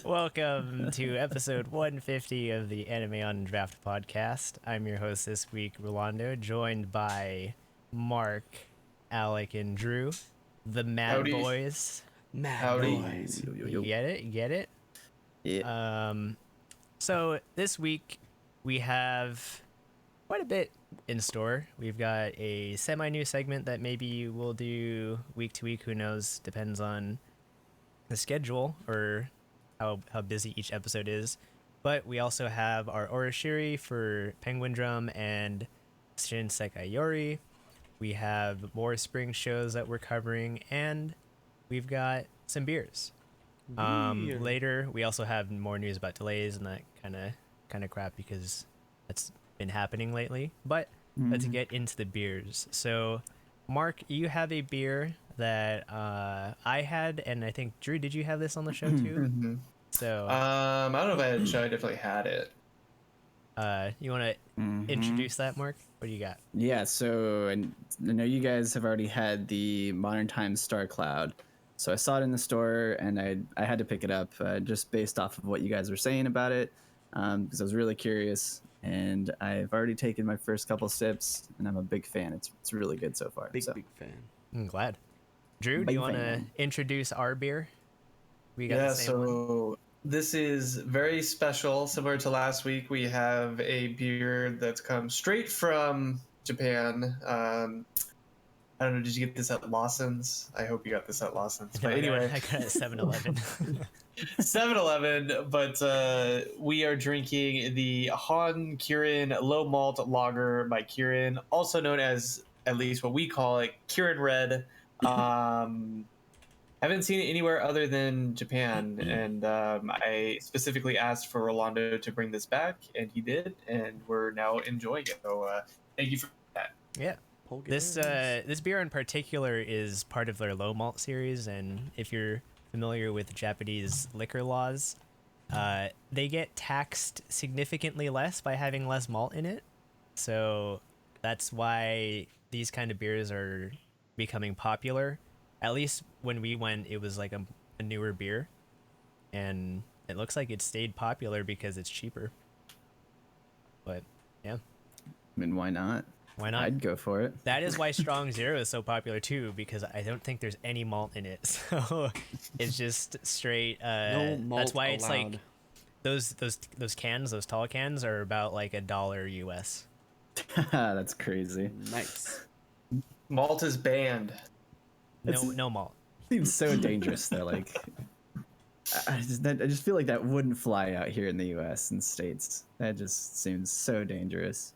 Welcome to episode 150 of the Anime on Draft podcast. I'm your host this week, Rolando, joined by Mark, Alec, and Drew, the Mad Howdy. Boys. Mad Boys. You get it? You get it? Yeah. So this week we have quite a bit in store. We've got a semi-new segment that maybe we'll do week to week. Who knows? Depends on the schedule or how busy each episode is. But we also have our Orashiri for Penguin Drum and Shinsekai Yori. We have more spring shows that we're covering, and we've got some beers. Later, we also have more news about delays and that kind of crap because that's been happening lately. But let's get into the beers. So, Mark, you have a beer that I had, and I think Drew, did you have this on the show too? So, I don't know if I had a show. I definitely had it. you want to introduce that, Mark? What do you got? Yeah, so I know you guys have already had the Modern Times Star Cloud. So I saw it in the store, and I had to pick it up just based off of what you guys were saying about it, because I was really curious. And I've already taken my first couple sips, and I'm a big fan. It's really good so far. Big fan. I'm glad. Drew, do Big you want to fan. introduce our beer? We got Yeah, the same one. so this is very special. Similar to last week, we have a beer that's come straight from Japan. I don't know, did you get this at Lawson's? I hope you got this at Lawson's. But anyway, I got it at 7-Eleven. 7-Eleven, but we are drinking the Han Kirin Low Malt Lager by Kirin, also known as, at least what we call it, Kirin Red. Haven't seen it anywhere other than Japan, and I specifically asked for Rolando to bring this back, and he did, and we're now enjoying it. So thank you for that. Yeah. This beer in particular is part of their low malt series, and if you're familiar with Japanese liquor laws, they get taxed significantly less by having less malt in it. So that's why these kind of beers are becoming popular. At least when we went, it was like a newer beer, and it looks like it stayed popular because it's cheaper. But yeah, I mean, why not? why not? I'd go for it. That is why Strong Zero is so popular too, because I don't think there's any malt in it. So it's just straight. No malt that's why it's allowed. like those cans, those tall cans, are about like $1 US. That's crazy. Nice. Malt is banned. No malt. Seems so dangerous though. Like, I just feel like that wouldn't fly out here in the U.S. and States. That just seems so dangerous.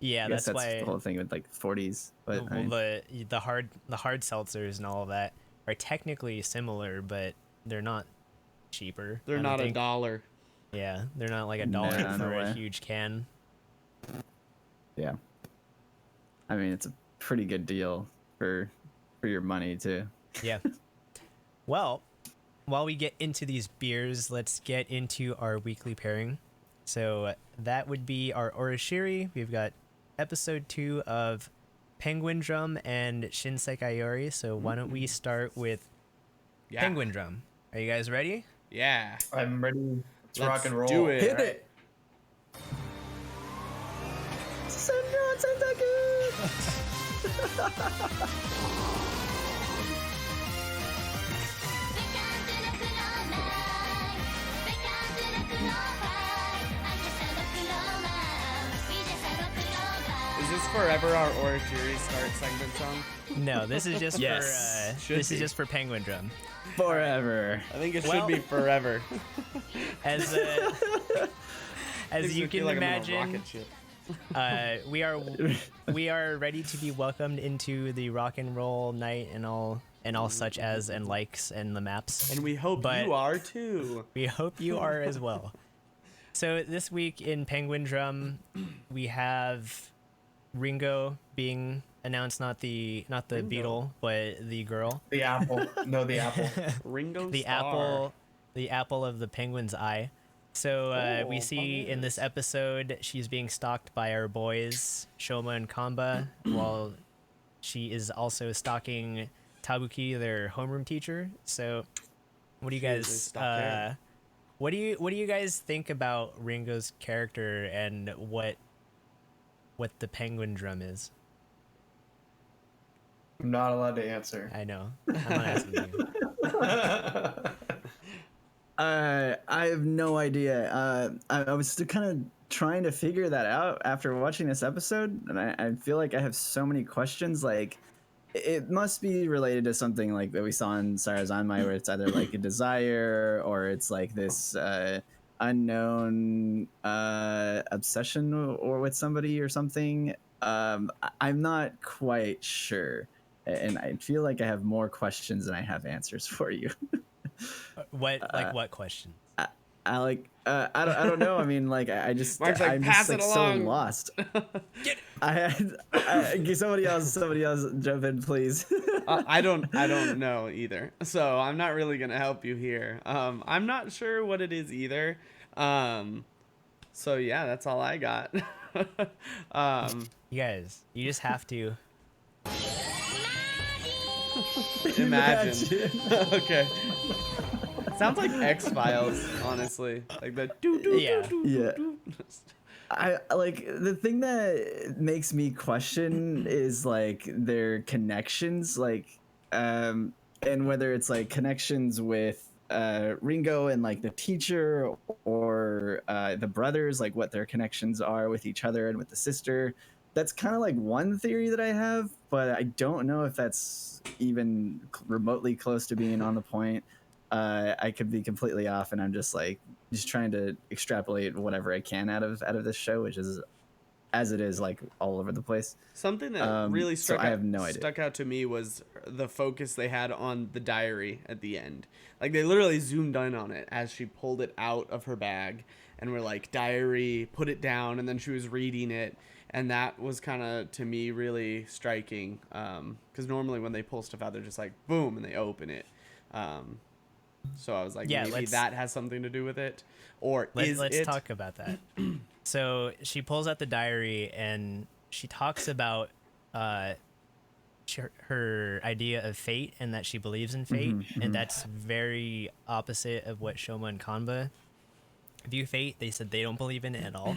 Yeah, I guess that's why the whole thing with like 40s. But I mean, the hard seltzers and all of that are technically similar, but they're not cheaper. They're I don't not think. $1. Yeah, they're not like $1 No, for no a way. huge can. yeah. I mean, it's a pretty good deal for your money too. Yeah. Well, while we get into these beers, let's get into our weekly pairing. So that would be our Orashiri. We've got episode 2 of Penguin Drum and Shinsekai Yori. So why don't we start with Yeah. Penguin Drum? Are you guys ready? Yeah. I'm ready to Let's rock and roll. do it. Hit it! Is this forever our Orashiri start segment song? No, this is just Yes. for this is just for Penguin Drum. Forever. I think it Well- should be forever. As Makes you me can feel like I'm on a imagine, rocket ship. we are ready to be welcomed into the rock and roll night and all such as and likes and the maps. And we hope But- you are too. We hope you are as well. So this week in Penguin Drum, we have Ringo being announced, not the beetle, but the girl, The apple. No, the apple. Ringo the Starr. apple of the penguin's eye. So we Oh, see in this yes. episode she's being stalked by our boys Shoma and Kamba, while she is also stalking Tabuki, their homeroom teacher. So, what do you Jeez, they guys stopped there. what do you guys think about Ringo's character and what the penguin drum is? I'm not allowed to answer. I know. I'm not asking you. I have no idea. I was still kind of trying to figure that out after watching this episode, and I feel like I have so many questions. Like, it must be related to something like that we saw in Sarazanmai, where it's either like a desire or it's like this unknown obsession or with somebody or something. I'm not quite sure, and I feel like I have more questions than I have answers for you. What question? I like I don't know. I mean, like I just Mark's like, I'm "Pass just like it so along." lost. Get Somebody else jump in, please. I don't know either, so I'm not really gonna help you here. I'm not sure what it is either. So yeah, that's all I got. You guys, you just have to. Imagine. Okay. Sounds like X-Files, honestly. Like the doo doo Yeah. doo Yeah. doo. I like the thing that makes me question is like their connections, like and whether it's like connections with Ringo and like the teacher or the brothers, like what their connections are with each other and with the sister. That's kind of like one theory that I have, but I don't know if that's even remotely close to being on the point. I could be completely off, and I'm just like trying to extrapolate whatever I can out of this show, which is as it is like all over the place. Something that really so I have no idea. stuck out to me was the focus they had on the diary at the end. Like they literally zoomed in on it as she pulled it out of her bag and were like, diary, put it down, and then she was reading it. And that was kind of, to me, really striking. Because normally when they pull stuff out, they're just like, boom, and they open it. So I was like, Yeah, maybe that has something to do with it. Or Let's talk about that. So she pulls out the diary and she talks about her idea of fate and that she believes in fate, and that's very opposite of what Shoma and Kanba view fate. They said they don't believe in it at all.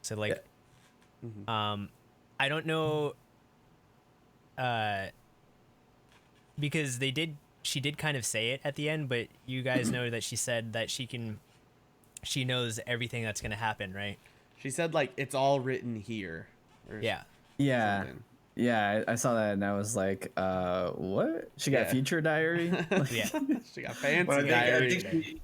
So like, I don't know, because she did kind of say it at the end, but you guys know that she said that she knows everything that's gonna happen, right? She said, like, it's all written here. Or Yeah. Yeah. something. Yeah, I saw that and I was like, what? She got Yeah. future diary? Like, Yeah. She got fancy But I diary. think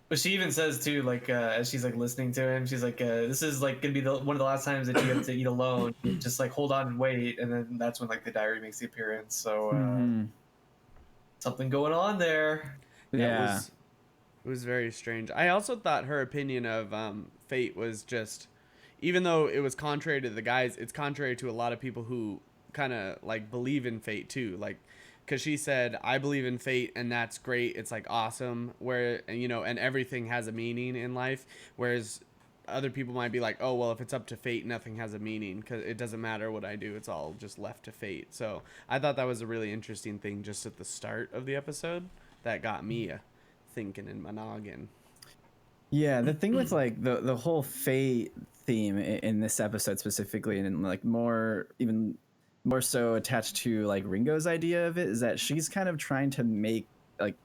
but she even says too, like as she's like listening to him, she's like, "This is like gonna be one of the last times that you get to eat alone. Just like hold on and wait." And then that's when like the diary makes the appearance. So something going on there. yeah. It was very strange. I also thought her opinion of fate was just, even though it was contrary to the guys, it's contrary to a lot of people who kind of like believe in fate too. Like, because she said, I believe in fate and that's great. It's like awesome, where, you know, and everything has a meaning in life. Whereas other people might be like, oh, well, if it's up to fate, nothing has a meaning because it doesn't matter what I do. It's all just left to fate. So I thought that was a really interesting thing just at the start of the episode that got me thinking in my noggin. Yeah, the thing with like the whole fate theme in this episode specifically, and like even more so attached to like Ringo's idea of it, is that she's kind of trying to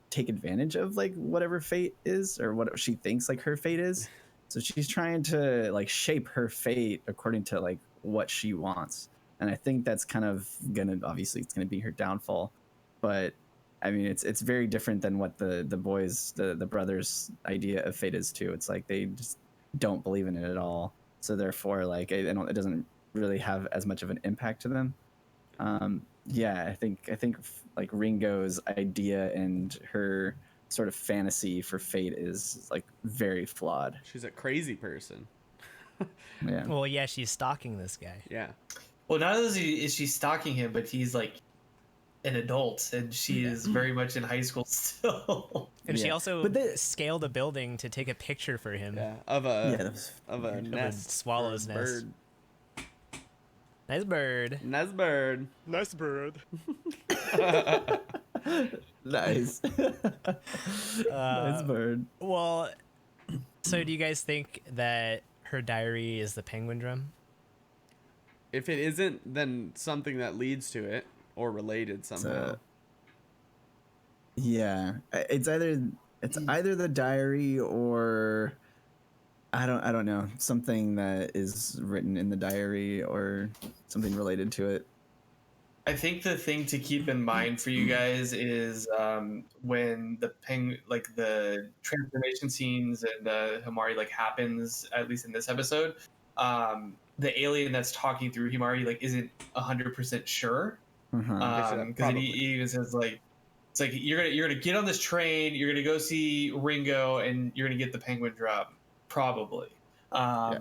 take advantage of like whatever fate is or what she thinks like her fate is. So she's trying to like shape her fate according to like what she wants. And I think that's kind of obviously it's gonna be her downfall. But I mean, it's very different than what the boys, the brothers' idea of fate is too. It's like they just don't believe in it at all. So therefore, like it doesn't really have as much of an impact to them. Yeah, I think like Ringo's idea and her sort of fantasy for fate is like very flawed. She's a crazy person. Yeah. Well, yeah, she's stalking this guy. Yeah. Well, not only is she stalking him, but he's like an adult, and she is very much in high school still. And she Yeah. also scaled a building to take a picture for him. Yeah. Of a that was nest. swallow's or a nest. bird. Nice bird. Nice bird. Nice bird. Nice. Nice bird. Well, so do you guys think that her diary is the penguin drum? If it isn't, then something that leads to it or related somehow. So, yeah, it's either the diary or I don't know, something that is written in the diary or something related to it. I think the thing to keep in mind for you guys is when like the transformation scenes and Himari like happens, at least in this episode, the alien that's talking through Himari like isn't 100% sure, Uh-huh. because he even says like it's like you're gonna get on this train, you're gonna go see Ringo, and you're gonna get the penguin drum probably. Yeah.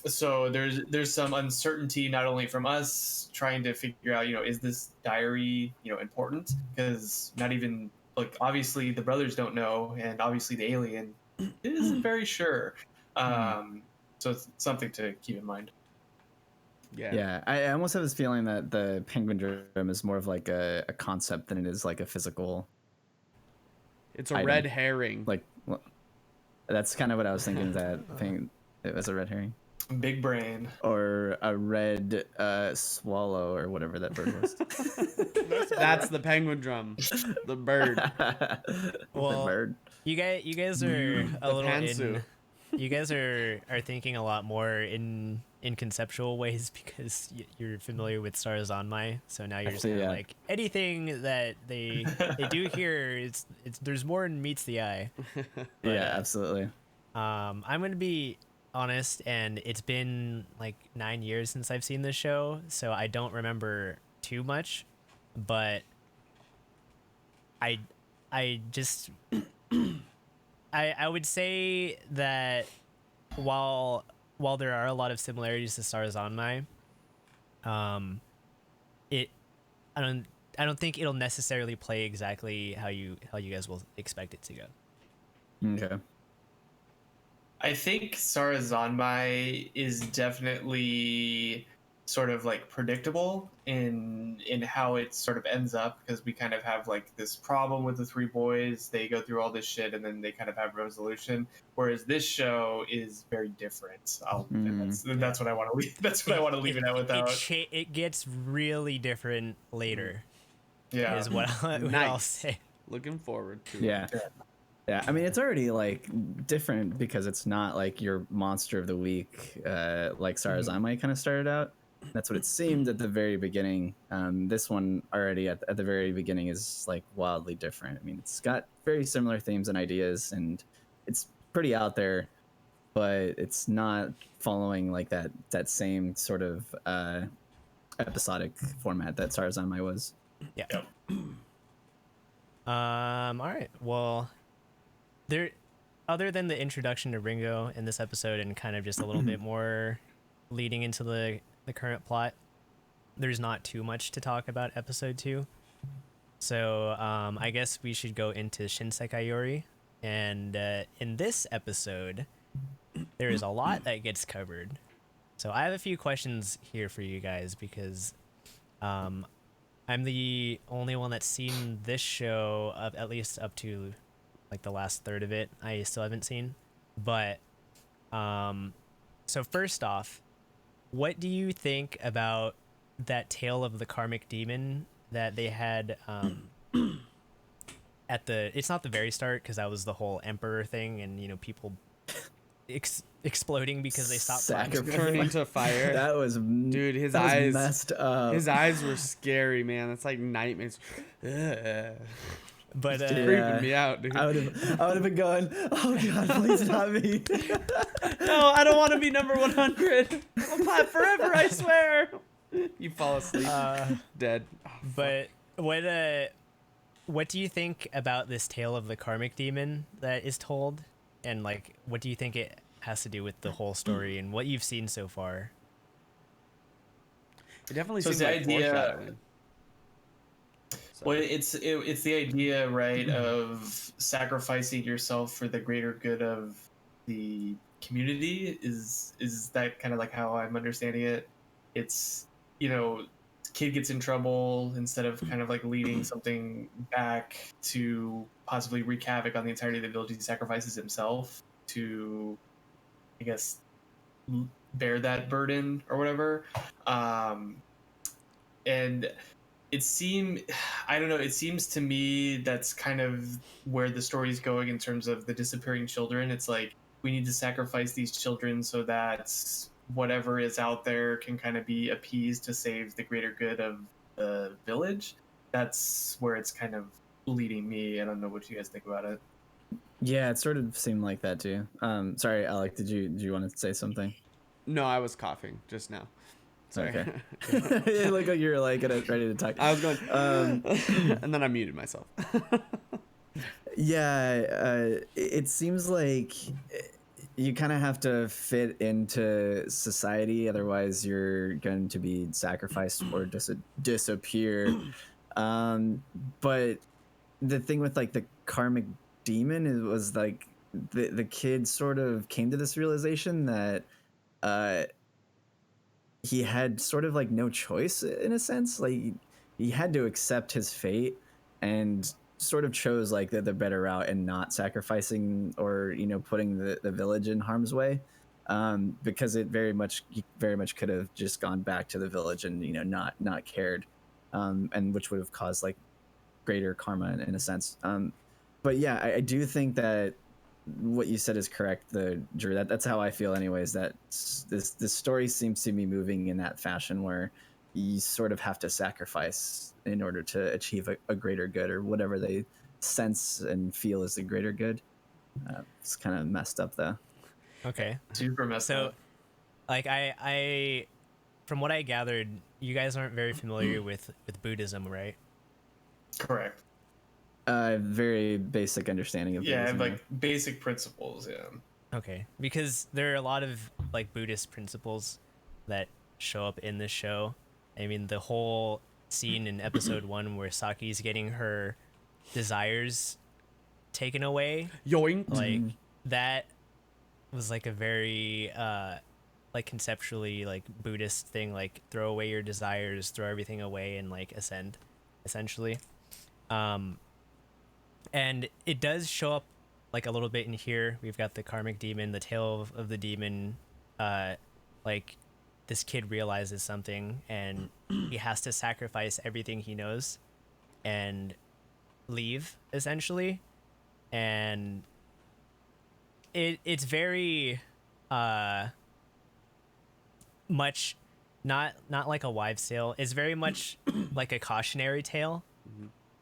So there's some uncertainty not only from us trying to figure out, is this diary, important, because not even like obviously the brothers don't know, and obviously the alien isn't very sure. So it's something to keep in mind. Yeah, I almost have this feeling that the penguin drum is more of like a concept than it is like a physical. It's a item. red herring. Like, well, that's kind of what I was thinking. That thing, it was a red herring. Big brain. Or a red swallow or whatever that bird was. That's the penguin drum. The bird. Well, the bird. you guys are a The little pantsu. you guys are thinking a lot more in conceptual ways because you're familiar with Stars on My, so now you're just Actually, kinda yeah. like anything that they do here, it's there's more than meets the eye. Yeah, absolutely. I'm gonna be honest, and it's been like 9 years since I've seen this show, so I don't remember too much, but I just I would say that while there are a lot of similarities to Stars on My, it I don't think it'll necessarily play exactly how you guys will expect it to go. Okay. I think Sarazanmai is definitely sort of like predictable in how it sort of ends up, because we kind of have like this problem with the three boys. They go through all this shit and then they kind of have resolution. Whereas this show is very different. And that's what I want to leave. That's what I want to leave it at without. It gets really different later. Yeah. Is what I'll Nice. say. Looking forward to Yeah. it. Yeah, I mean, it's already like different because it's not like your monster of the week, like Sarazanmai kind of started out. That's what it seemed at the very beginning. This one already at the very beginning is like wildly different. I mean, it's got very similar themes and ideas, and it's pretty out there, but it's not following like that same sort of episodic format that Sarazanmai was. Yeah. Yep. All right. Well, there, other than the introduction to Ringo in this episode and kind of just a little bit more leading into the current plot, there's not too much to talk about episode 2. So I guess we should go into Shinsekai Yori. And in this episode, there is a lot that gets covered. So I have a few questions here for you guys because I'm the only one that's seen this show, of at least up to like the last third of it. I still haven't seen. But so first off, what do you think about that tale of the karmic demon that they had at the, it's not the very start because that was the whole emperor thing and people exploding because they stopped Sacrifice. Turning to fire. That was Dude, his that was eyes messed up. His eyes were scary, man. That's like nightmares. Ugh. But Yeah. Creeping me out, dude. I would have been going, oh god, please not me. No, I don't want to be number 100. I'll clap forever, I swear. You fall asleep, dead. Oh, but what do you think about this tale of the karmic demon that is told, and like what do you think it has to do with the whole story and what you've seen so far? it definitely So seems the like idea- foreshadowing. So, Well, it's the idea, right, of sacrificing yourself for the greater good of the community. Is that kind of like how I'm understanding it? It's kid gets in trouble, instead of kind of like leading something back to possibly wreak havoc on the entirety of the village, he sacrifices himself to, I guess, bear that burden or whatever. And I don't know, it seems to me that's kind of where the story's going in terms of the disappearing children. It's like, we need to sacrifice these children so that whatever is out there can kind of be appeased to save the greater good of the village. That's where it's kind of leading me. I don't know what you guys think about it. Yeah, it sort of seemed like that too. Sorry, Alec, did you want to say something? No, I was coughing just now. Sorry. Okay. It looked like you were like ready to talk. I was going, and then I muted myself. Yeah, it seems like you kind of have to fit into society, otherwise you're going to be sacrificed or disappear. But the thing with like the karmic demon was like the kid sort of came to this realization that he had sort of like no choice in a sense. Like he had to accept his fate and sort of chose like the better route and not sacrificing or putting the village in harm's way, because he very much could have just gone back to the village and not cared, and which would have caused like greater karma in a sense. But yeah, I do think that what you said is correct, Drew. That's how I feel anyways, that this story seems to be moving in that fashion where you sort of have to sacrifice in order to achieve a greater good, or whatever they sense and feel is the greater good. It's kind of messed up though. Okay. Super messed So, up. like I from what I gathered, you guys aren't very familiar with Buddhism, right? Correct. Very basic understanding of Yeah, Buddhism, like basic principles. Yeah. Okay, because there are a lot of like Buddhist principles that show up in this show. I mean, the whole scene in episode 1 where Saki's getting her desires taken away, Yoink. like that was like a very like conceptually like Buddhist thing, like throw away your desires, throw everything away and like ascend, essentially. And it does show up like a little bit in here. We've got the karmic demon, the tail of the demon. Like this kid realizes something and he has to sacrifice everything he knows and leave, essentially. And it's very much not like a wives' tale. It's very much like a cautionary tale.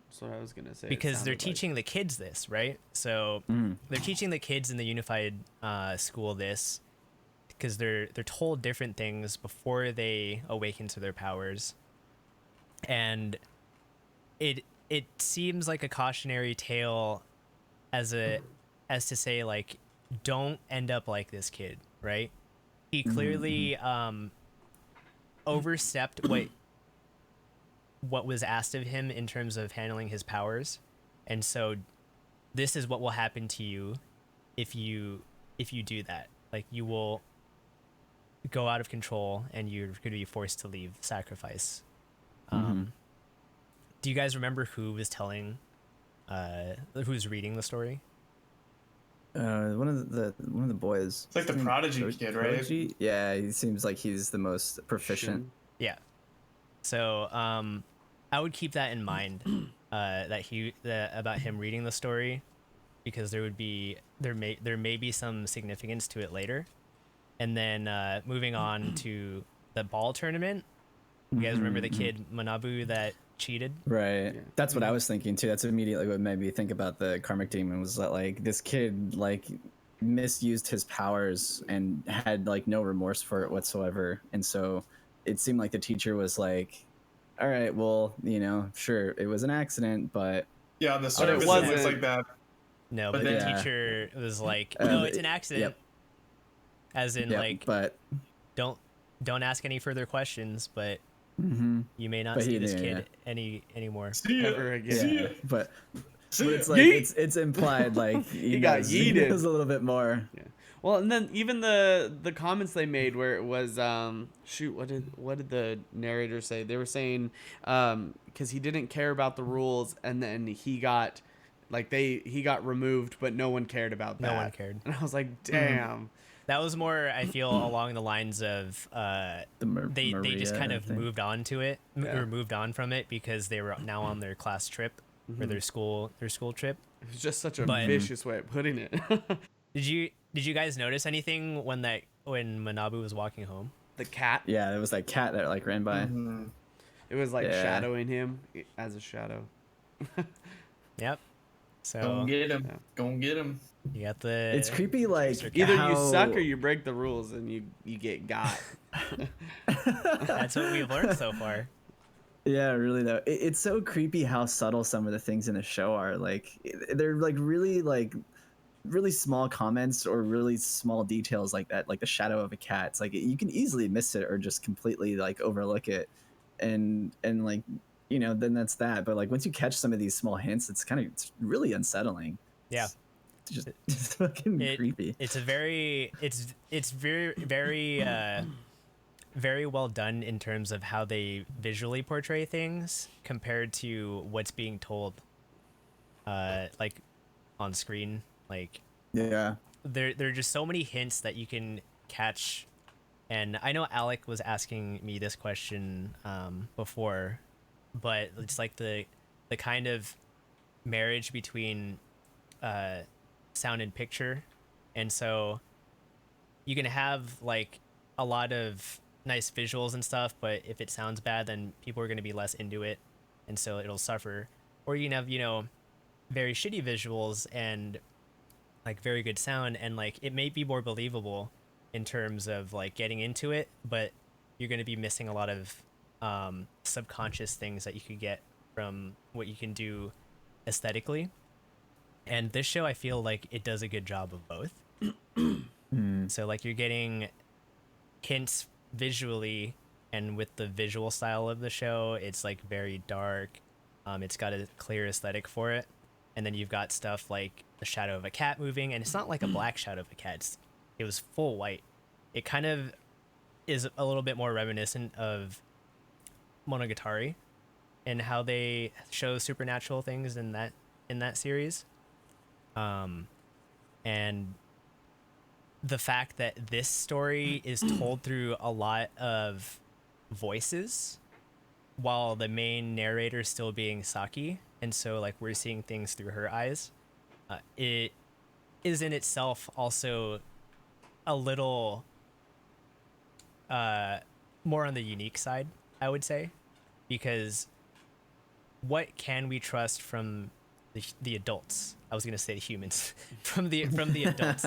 That's what I was gonna say. Because they're teaching the kids this, right? So they're teaching the kids in the unified school this, because they're told different things before they awaken to their powers, and it seems like a cautionary tale, as to say like, don't end up like this kid, right? He clearly overstepped what was asked of him in terms of handling his powers, and so this is what will happen to you if you do that. Like, you will go out of control and you're going to be forced to leave, sacrifice. Do you guys remember who was telling who's reading the story? One of the boys. It's like the prodigy kid, right? Prodigy? Yeah, he seems like he's the most proficient. Yeah. So I would keep that in mind, about him reading the story, because there may be some significance to it later. And then moving on to the ball tournament, you guys remember the kid Manabu that cheated? Right. Yeah. That's what I was thinking too. That's immediately what made me think about the karmic demon, was that like this kid like misused his powers and had like no remorse for it whatsoever. And so it seemed like the teacher was like, all right, well, sure, it was an accident, but yeah, on the surface it looks like that. No, but the teacher was like, no, it's an accident. Yep. As in, like, but don't ask any further questions, but you may not but see this kid anymore. Ever again. Yeah, but it's like it's implied like he got yeeted. It was a little bit more. Yeah. Well, and then even the comments they made where it was shoot, what did the narrator say? They were saying because he didn't care about the rules, and then he got he got removed, but no one cared about that. No one cared. And I was like, damn. That was more, I feel, along the lines of they just kind of moved on to it or moved on from it because they were now on their class trip or their school trip. It was just such a vicious way of putting it. Did you guys notice anything when Manabu was walking home? The cat. Yeah, there was that cat that like ran by. It was like shadowing him as a shadow. Yep. So Go get him. Go get him. you got the. It's creepy, like Either how... you suck or you break the rules and you get got. That's what we've learned so far. Yeah, really though. It's so creepy how subtle some of the things in the show are. Like they're really small comments or really small details like that, like the shadow of a cat. It's like you can easily miss it or just completely like overlook it, and like then that's that. But like once you catch some of these small hints, it's really unsettling. Yeah. It's just fucking creepy. It's very very well done in terms of how they visually portray things compared to what's being told like on screen. Like there are just so many hints that you can catch. And I know Alec was asking me this question before, but it's like the kind of marriage between sound and picture. And so you can have like a lot of nice visuals and stuff, but if it sounds bad, then people are going to be less into it, and so it'll suffer. Or you can have very shitty visuals and like very good sound, and like it may be more believable in terms of like getting into it, but you're going to be missing a lot of subconscious things that you could get from what you can do aesthetically. And this show, I feel like it does a good job of both. So like you're getting hints visually, and with the visual style of the show, it's like very dark. It's got a clear aesthetic for it. And then you've got stuff like the shadow of a cat moving, and it's not like a black shadow of a cat. It was full white. It kind of is a little bit more reminiscent of Monogatari and how they show supernatural things in that series. And the fact that this story is told through a lot of voices while the main narrator still being Saki, and so like we're seeing things through her eyes, it is in itself also a little more on the unique side, I would say, because what can we trust from the adults? I was gonna say the humans from the adults,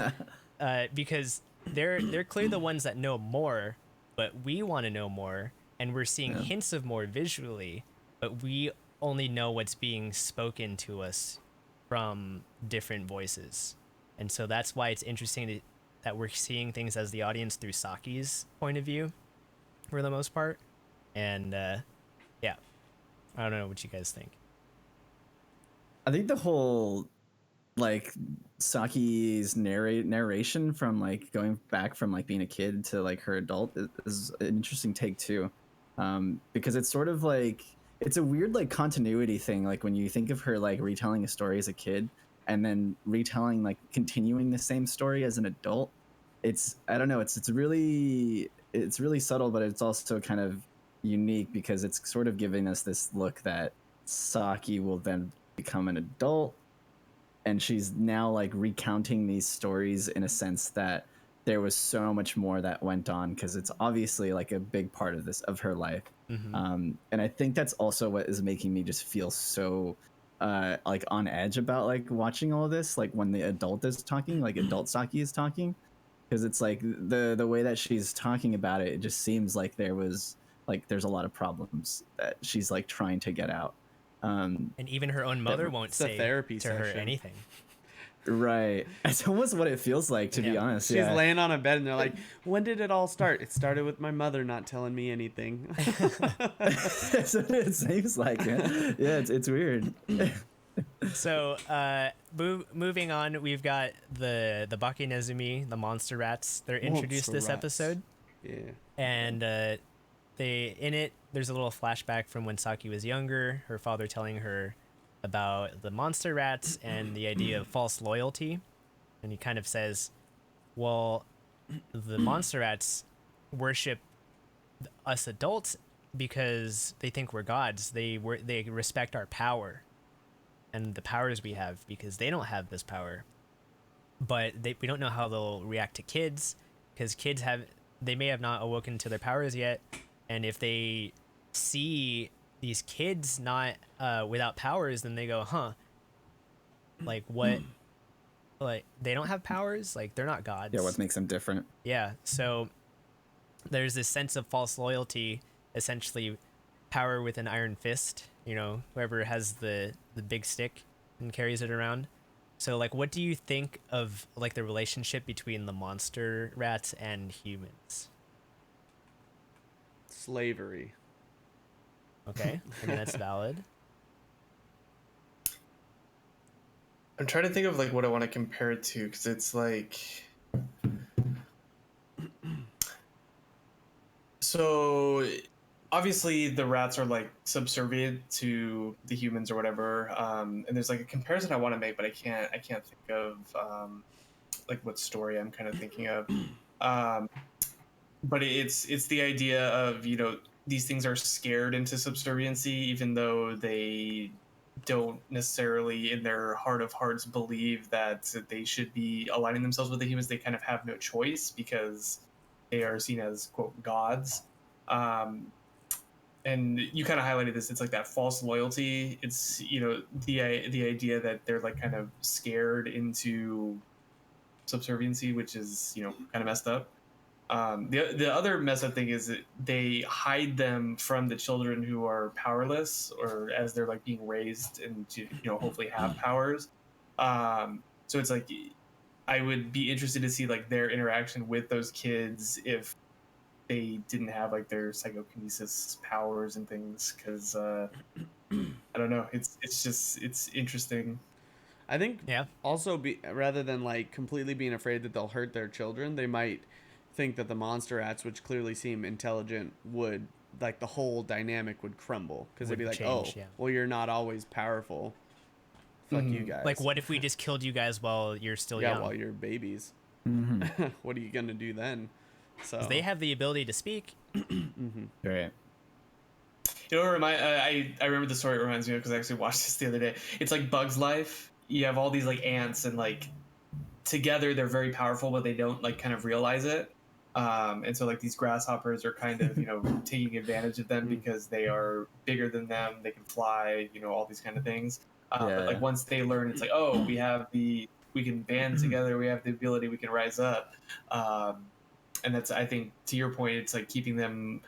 because they're clearly the ones that know more, but we want to know more, and we're seeing hints of more visually, but we only know what's being spoken to us from different voices. And so that's why it's interesting that we're seeing things as the audience through Saki's point of view for the most part. And yeah, I don't know what you guys think. I think the whole like Saki's narration from like going back from like being a kid to like her adult is an interesting take too, because it's sort of like it's a weird like continuity thing. Like when you think of her like retelling a story as a kid and then retelling like continuing the same story as an adult, I don't know, it's really subtle, but it's also kind of unique because it's sort of giving us this look that Saki will then become an adult, and she's now like recounting these stories in a sense that there was so much more that went on, because it's obviously like a big part of her life. And I think that's also what is making me just feel so like on edge about like watching all this, like when the adult is talking, like adult Saki is talking, because it's like the way that she's talking about it, it just seems like there's a lot of problems that she's like trying to get out. And even her own mother won't say therapy to her session. anything. Right. It's almost what it feels like, to be honest. She's laying on a bed and they're like, when did it all start? It started with my mother not telling me anything. That's what it seems like. Yeah, it's weird. So, moving on, we've got the Baki Nezumi, the monster rats. They're introduced Monster this rats. episode, Yeah. and there's a little flashback from when Saki was younger. Her father telling her about the monster rats and the idea of false loyalty, and he kind of says, "Well, the monster rats worship us adults because they think we're gods. They respect our power." And the powers we have because they don't have this power. But we don't know how they'll react to kids because they may have not awoken to their powers yet. And if they see these kids not without powers, then they go, huh, like what? Like they don't have powers? Like they're not gods. Yeah, what makes them different? Yeah. So there's this sense of false loyalty, essentially power with an iron fist, whoever has the big stick and carries it around. So like what do you think of like the relationship between the monster rats and humans? Slavery. Okay, I mean that's valid. I'm trying to think of like what I want to compare it to because it's like so obviously the rats are like subservient to the humans or whatever, and there's like a comparison I want to make, but I can't think of like what story I'm kind of thinking of. But it's the idea of these things are scared into subserviency even though they don't necessarily in their heart of hearts believe that they should be aligning themselves with the humans. They kind of have no choice because they are seen as quote gods. And you kind of highlighted this. It's like that false loyalty. It's the idea that they're like kind of scared into subserviency, which is kind of messed up. The other messed up thing is that they hide them from the children who are powerless or as they're like being raised and to hopefully have powers. So it's like I would be interested to see like their interaction with those kids if they didn't have like their psychokinesis powers and things, because I don't know, it's interesting. I think Yeah. also rather than like completely being afraid that they'll hurt their children, they might think that the monster rats, which clearly seem intelligent, would like the whole dynamic would crumble because they'd be like, Change, yeah. well, you're not always powerful. Fuck you guys. Like what if we just killed you guys while you're still young? while you're babies. Mm-hmm. What are you gonna do then? So 'Cause they have the ability to speak. Right. I remember the story it reminds me of because I actually watched this the other day. It's like Bug's Life. You have all these like ants and like together they're very powerful, but they don't like kind of realize it. And so like these grasshoppers are kind of taking advantage of them because they are bigger than them. They can fly, all these kind of things. But like once they learn, it's like, oh, we can band together. We have the ability. We can rise up. And that's, I think, to your point, it's like keeping them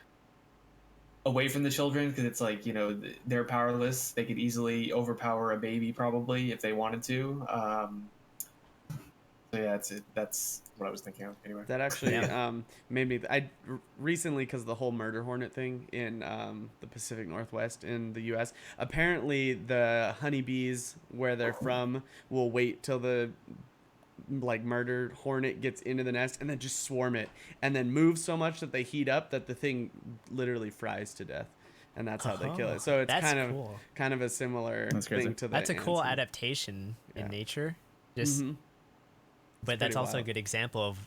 away from the children because it's like they're powerless. They could easily overpower a baby probably if they wanted to. So yeah, that's what I was thinking of anyway. That actually made me. I recently, because the whole murder hornet thing in the Pacific Northwest in the U.S. Apparently, the honeybees where they're from will wait till the murder hornet gets into the nest and then just swarm it and then move so much that they heat up that the thing literally fries to death. And that's how they kill it. So it's cool. kind of a similar thing to that. That's a cool adaptation in nature. Just. Mm-hmm. But that's also a good example of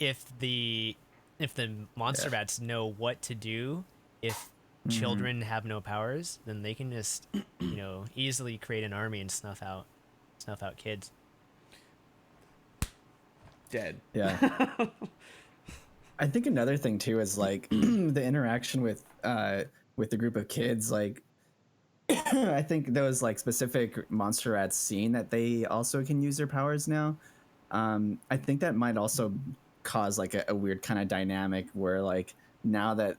if the monster rats know what to do if children have no powers, then they can just easily create an army and snuff out kids. Dead. Yeah. I think another thing too is like the interaction with the group of kids. Like I think those like specific monster rats seeing that they also can use their powers now. I think that might also cause like a weird kind of dynamic where like now that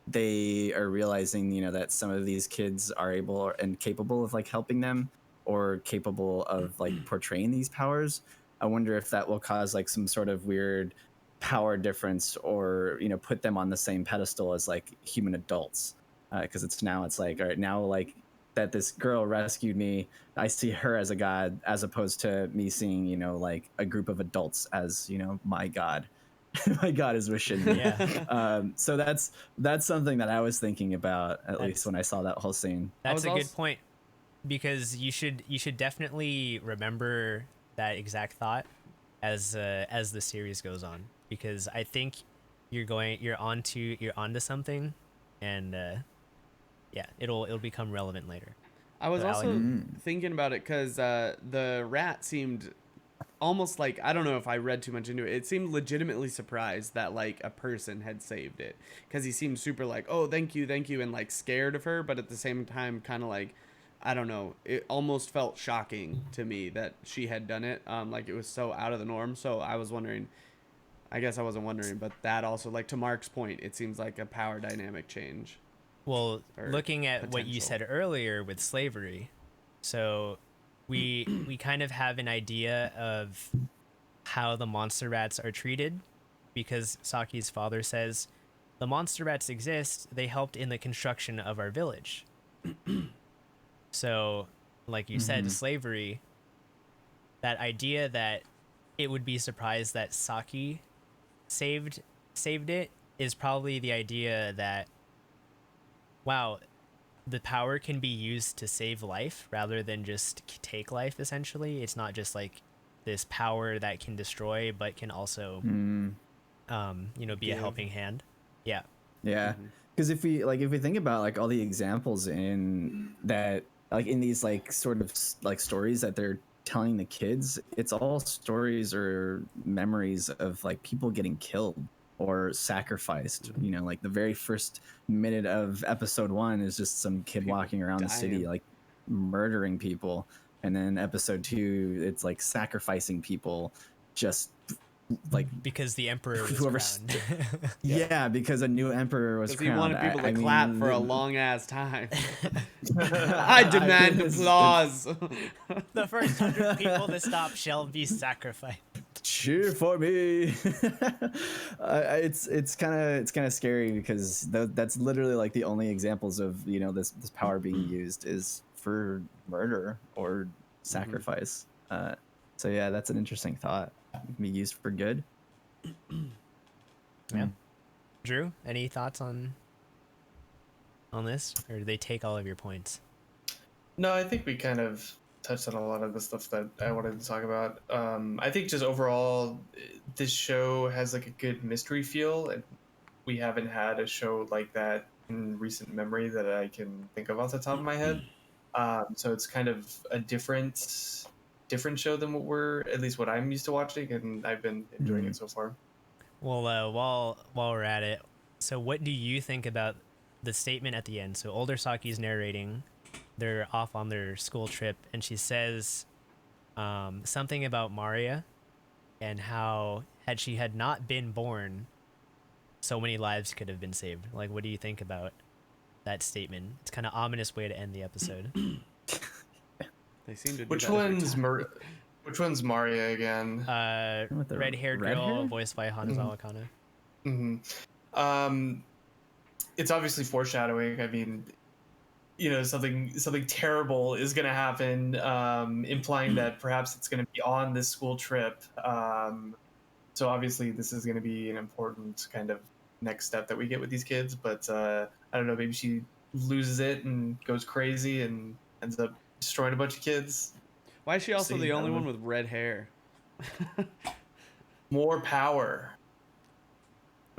they are realizing, that some of these kids are able and capable of like helping them or capable of like portraying these powers. I wonder if that will cause like some sort of weird power difference or, put them on the same pedestal as like human adults. Because it's like, all right, now like that this girl rescued me, I see her as a god, as opposed to me seeing, you know, like a group of adults as, you know, my god. My god is wishing me. Yeah. So that's something that I was thinking about, at least when I saw that whole scene. That's was a good also- point, because you should definitely remember that exact thought as the series goes on, because I think you're onto something, and yeah, it'll become relevant later. I was So, also Alec- thinking about it because the rat seemed almost like, I don't know if I read too much into it. It seemed legitimately surprised that like a person had saved it, because he seemed super like, oh, thank you, and like scared of her, but at the same time kind of like, I don't know, it almost felt shocking to me that she had done it. Like it was so out of the norm. So I was wondering, I guess I wasn't wondering, but that also, like to Mark's point, it seems like a power dynamic change. Well, Or looking at what you potential. said earlier with slavery, so we kind of have an idea of how the monster rats are treated, because Saki's father says the monster rats exist. They helped in the construction of our village. So, like you said, slavery. That idea that it would be surprised that Saki saved it is probably the idea that, wow, the power can be used to save life rather than just take life. Essentially, it's not just like this power that can destroy, but can also, be a Give. helping hand. Yeah. Yeah, because if we think about like all the examples in that, like in these like sort of like stories that they're telling the kids, it's all stories or memories of like people getting killed or sacrificed. You know, like the very first minute of episode 1 is just some kid People walking around the city dying. like murdering people, and then episode 2 it's like sacrificing people, just like Because the emperor was whoever crowned. yeah, because a new emperor was Because he crowned. wanted people to I clap mean, for a long ass time. I demand it's- applause. The first 100 people to stop shall be sacrificed. cheer for me. It's kind of scary, because that's literally like the only examples of, you know, this power being used is for murder or sacrifice. So yeah, that's an interesting thought. It can be used for good. Yeah. Drew, any thoughts on this, or do they take all of your points? No, I think we kind of touched on a lot of the stuff that I wanted to talk about. I think just overall, this show has like a good mystery feel, and we haven't had a show like that in recent memory that I can think of off the top of my head. So it's kind of a different show than at least what I'm used to watching, and I've been enjoying it so far. Well, while we're at it, so what do you think about the statement at the end? So older Saki's narrating, they're off on their school trip, and she says something about Maria, and how had she had not been born, so many lives could have been saved. Like, what do you think about that statement? It's kind of ominous way to end the episode. They seem to do Which that every one's time. Which one's Maria again? With the Red-haired red girl hair? voiced by Hanazawa Kana. It's obviously foreshadowing. I mean, you know, something terrible is going to happen, implying that perhaps it's going to be on this school trip. So obviously, this is going to be an important kind of next step that we get with these kids. But I don't know, maybe she loses it and goes crazy and ends up destroying a bunch of kids. Why is she also See, the I only don't one know. with red hair? More power.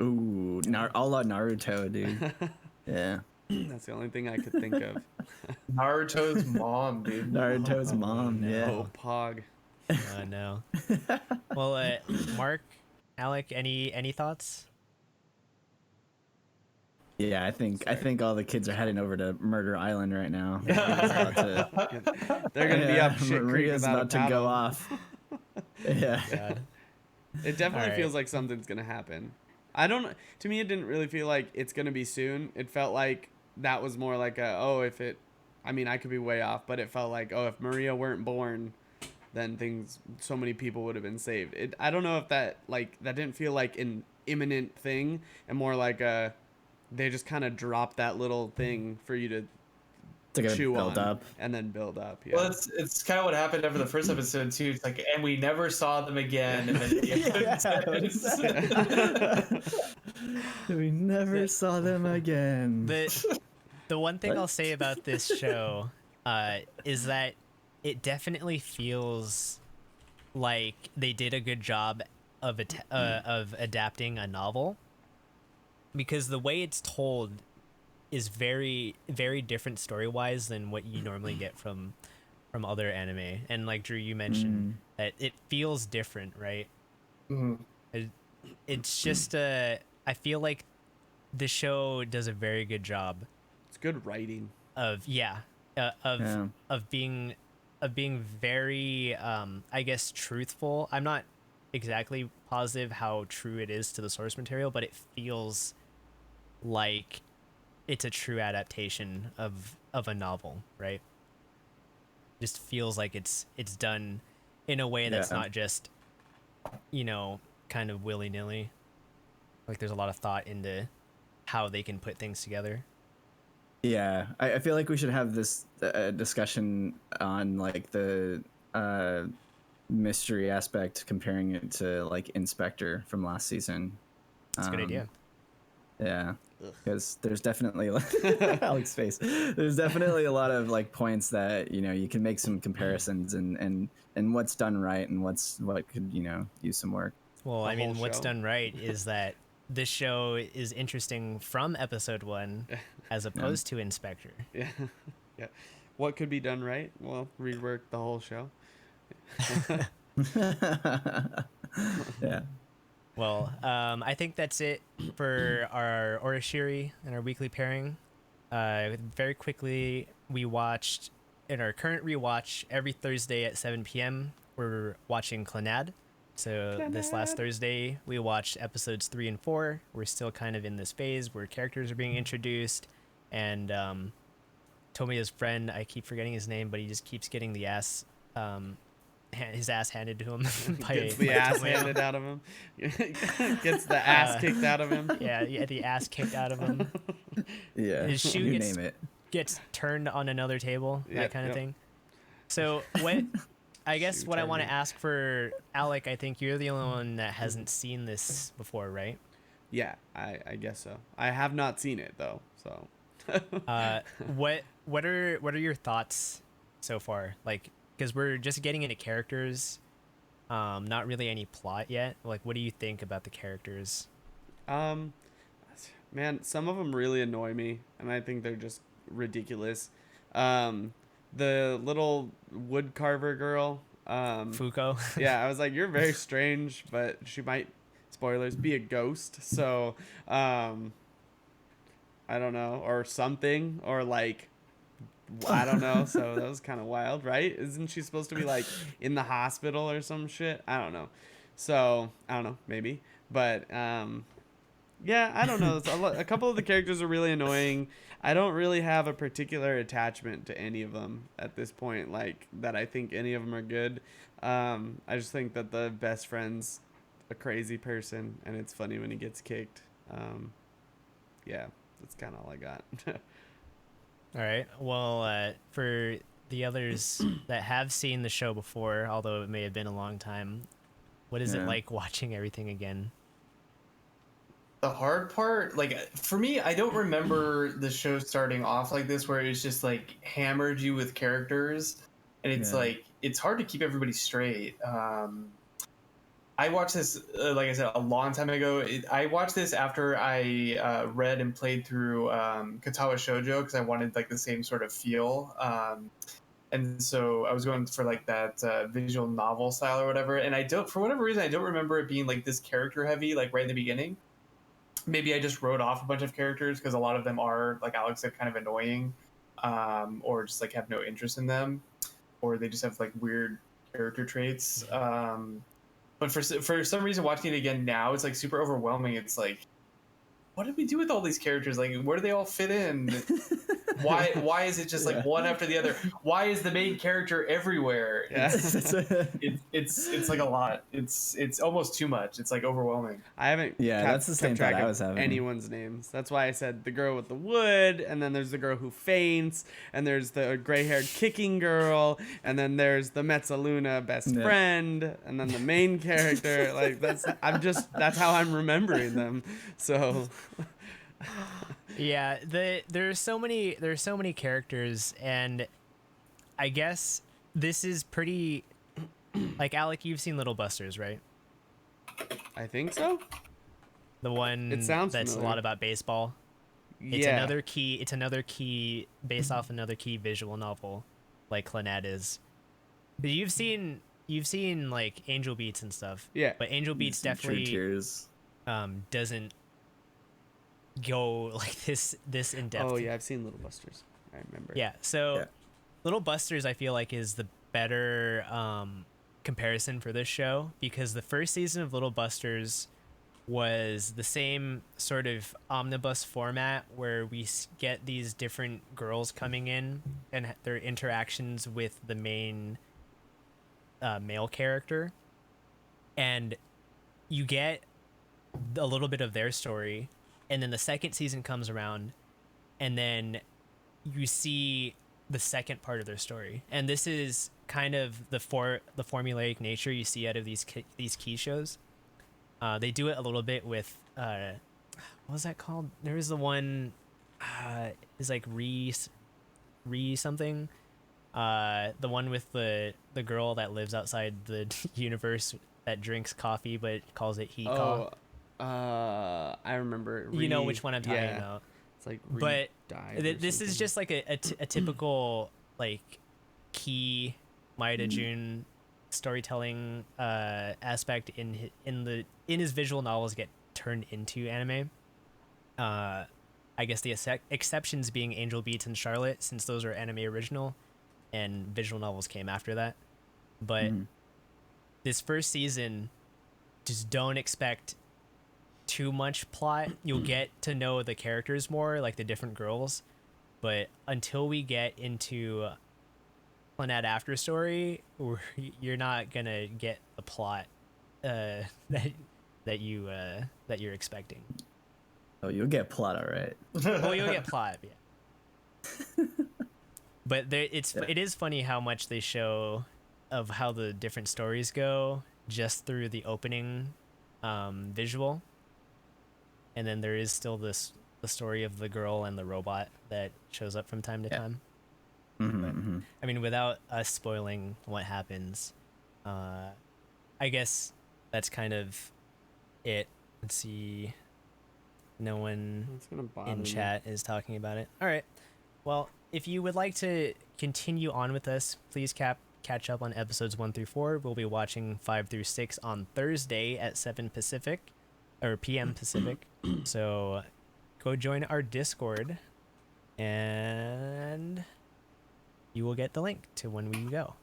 Ooh, a la Naruto, dude. Yeah, That's the only thing I could think of. Naruto's mom, dude. Naruto's Oh, mom. no. Yeah. Oh, Pog. No. Well, Mark, Alec, any thoughts? Yeah, I think all the kids are heading over to Murder Island right now. They're gonna be up shit creek Maria's without a about to paddle. go off. Yeah. God. It definitely All feels right. like something's gonna happen. I don't. To me, it didn't really feel like it's gonna be soon. It felt like that was more like if it. I mean, I could be way off, but it felt like, if Maria weren't born, then so many people would have been saved. I don't know if that didn't feel like an imminent thing, and more like they just kind of dropped that little thing for you to To get chew build on up. and then build up. Yeah. Well, it's kind of what happened after the first episode too. It's like, and we never saw them again. And then the episode We never The- saw them again. The one thing What? I'll say about this show is that it definitely feels like they did a good job of adapting a novel, because the way it's told is very, very different story-wise than what you normally get from other anime. And like Drew, you mentioned that it feels different, right? Mhm. It's just I feel like the show does a very good job It's good writing. of of being very I guess truthful. I'm not exactly positive how true it is to the source material, but it feels like it's a true adaptation of a novel, right? Just feels like it's done in a way that's Yeah. not just, kind of willy-nilly. Like there's a lot of thought into how they can put things together. Yeah, I feel like we should have this discussion on like the mystery aspect, comparing it to like Inspector from last season. That's a good idea. Yeah, because there's definitely Alex face. There's definitely a lot of like points that you can make some comparisons and what's done right and what could use some work. Well, The I mean, whole what's show. done right is that this show is interesting from episode 1 as opposed to Inspector. Yeah. Yeah. What could be done right? Well, rework the whole show. Yeah. Well, I think that's it for our Orishiri and our weekly pairing. Very quickly, we watched, in our current rewatch, every Thursday at 7 p.m., we're watching Clannad. So this last Thursday, we watched episodes 3 and 4. We're still kind of in this phase where characters are being introduced, and Tomiya's friend, I keep forgetting his name, but he just keeps getting the ass, his ass handed to him. Gets the ass handed out of him. Gets the ass kicked out of him. Yeah, the ass kicked out of him. Yeah. His shoe you gets name it. gets turned on another table, that Yep, kind of yep. thing. So what? I guess Shoe what I want to turning. ask for Alec, I think you're the only one that hasn't seen this before, right? Yeah, I guess so. I have not seen it though, so. What are your thoughts so far? Like, because we're just getting into characters, not really any plot yet. Like, what do you think about the characters? Man, some of them really annoy me, and I think they're just ridiculous. The little wood carver girl. Fuko. Yeah, I was like, you're very strange, but she might, spoilers, be a ghost. So, I don't know, or something, or like, I don't know. So that was kind of wild, right? Isn't she supposed to be like in the hospital or some shit? I don't know. So I don't know, maybe, but yeah, I don't know. A couple of the characters are really annoying. I don't really have a particular attachment to any of them at this point, like that I think any of them are good. I just think that the best friend's a crazy person, and it's funny when he gets kicked. Yeah, that's kind of all I got. All right. Well, for the others that have seen the show before, although it may have been a long time, what is it Yeah. like watching everything again? The hard part, like for me, I don't remember the show starting off like this, where it's just like hammered you with characters, and it's Yeah. like it's hard to keep everybody straight. I watched this, like I said, a long time ago. I watched this after I read and played through Katawa Shoujo, because I wanted like the same sort of feel. And so I was going for like that visual novel style or whatever. And I don't, for whatever reason, I don't remember it being like this character heavy, like right in the beginning. Maybe I just wrote off a bunch of characters because a lot of them are, like Alex said, kind of annoying, or just like have no interest in them, or they just have like weird character traits. But for some reason, watching it again now, it's like super overwhelming. It's like what did we do with all these characters? Like, where do they all fit in? Why is it just like one after the other? Why is the main character everywhere? Yeah. It's like a lot. It's almost too much. It's like overwhelming. I haven't that's the same kept track thought I of was having. anyone's names. That's why I said the girl with the wood, and then there's the girl who faints, and there's the gray-haired kicking girl, and then there's the Mezzaluna best friend, and then the main character. Like that's how I'm remembering them. So Yeah, there's so many characters, and I guess this is pretty like Alec, you've seen Little Busters, right? I think so. The one It sounds that's familiar. a lot about baseball. It's Yeah. another key based off another key visual novel, like Clannad is. But you've seen like Angel Beats and stuff. Yeah. But Angel Beats Some true definitely tears. doesn't go like this in depth. Oh yeah, I've seen Little Busters. I remember. Yeah. So Yeah. Little Busters, I feel like, is the better comparison for this show, because the first season of Little Busters was the same sort of omnibus format where we get these different girls coming in and their interactions with the main male character, and you get a little bit of their story, and then the second season comes around and then you see the second part of their story, and this is kind of the formulaic nature you see out of these key shows. They do it a little bit with what was that called? There was the one is like re something. The one with the girl that lives outside the universe that drinks coffee but calls it he. Oh, I remember. You know which one I'm talking yeah. about. It's like But Dive or this is something. just like a typical like key Maeda Jun storytelling aspect in his visual novels get turned into anime. I guess the exceptions being Angel Beats and Charlotte, since those are anime original and visual novels came after that. But this first season, just don't expect too much plot. You'll get to know the characters more, like the different girls, but until we get into Clannad After Story, you're not gonna get the plot that you're expecting. Oh, you'll get plot, all right. Well, you'll get plot, yeah. But it is funny how much they show of how the different stories go just through the opening visual, and then there is still the story of the girl and the robot that shows up from time to time. I mean, without us spoiling what happens, I guess that's kind of it. Let's see. No one It's gonna bother in me. chat is talking about it. All right. Well, if you would like to continue on with us, please catch up on episodes 1 through 4. We'll be watching 5 through 6 on Thursday at 7 Pacific or PM Pacific. So go join our Discord and you will get the link to when we go.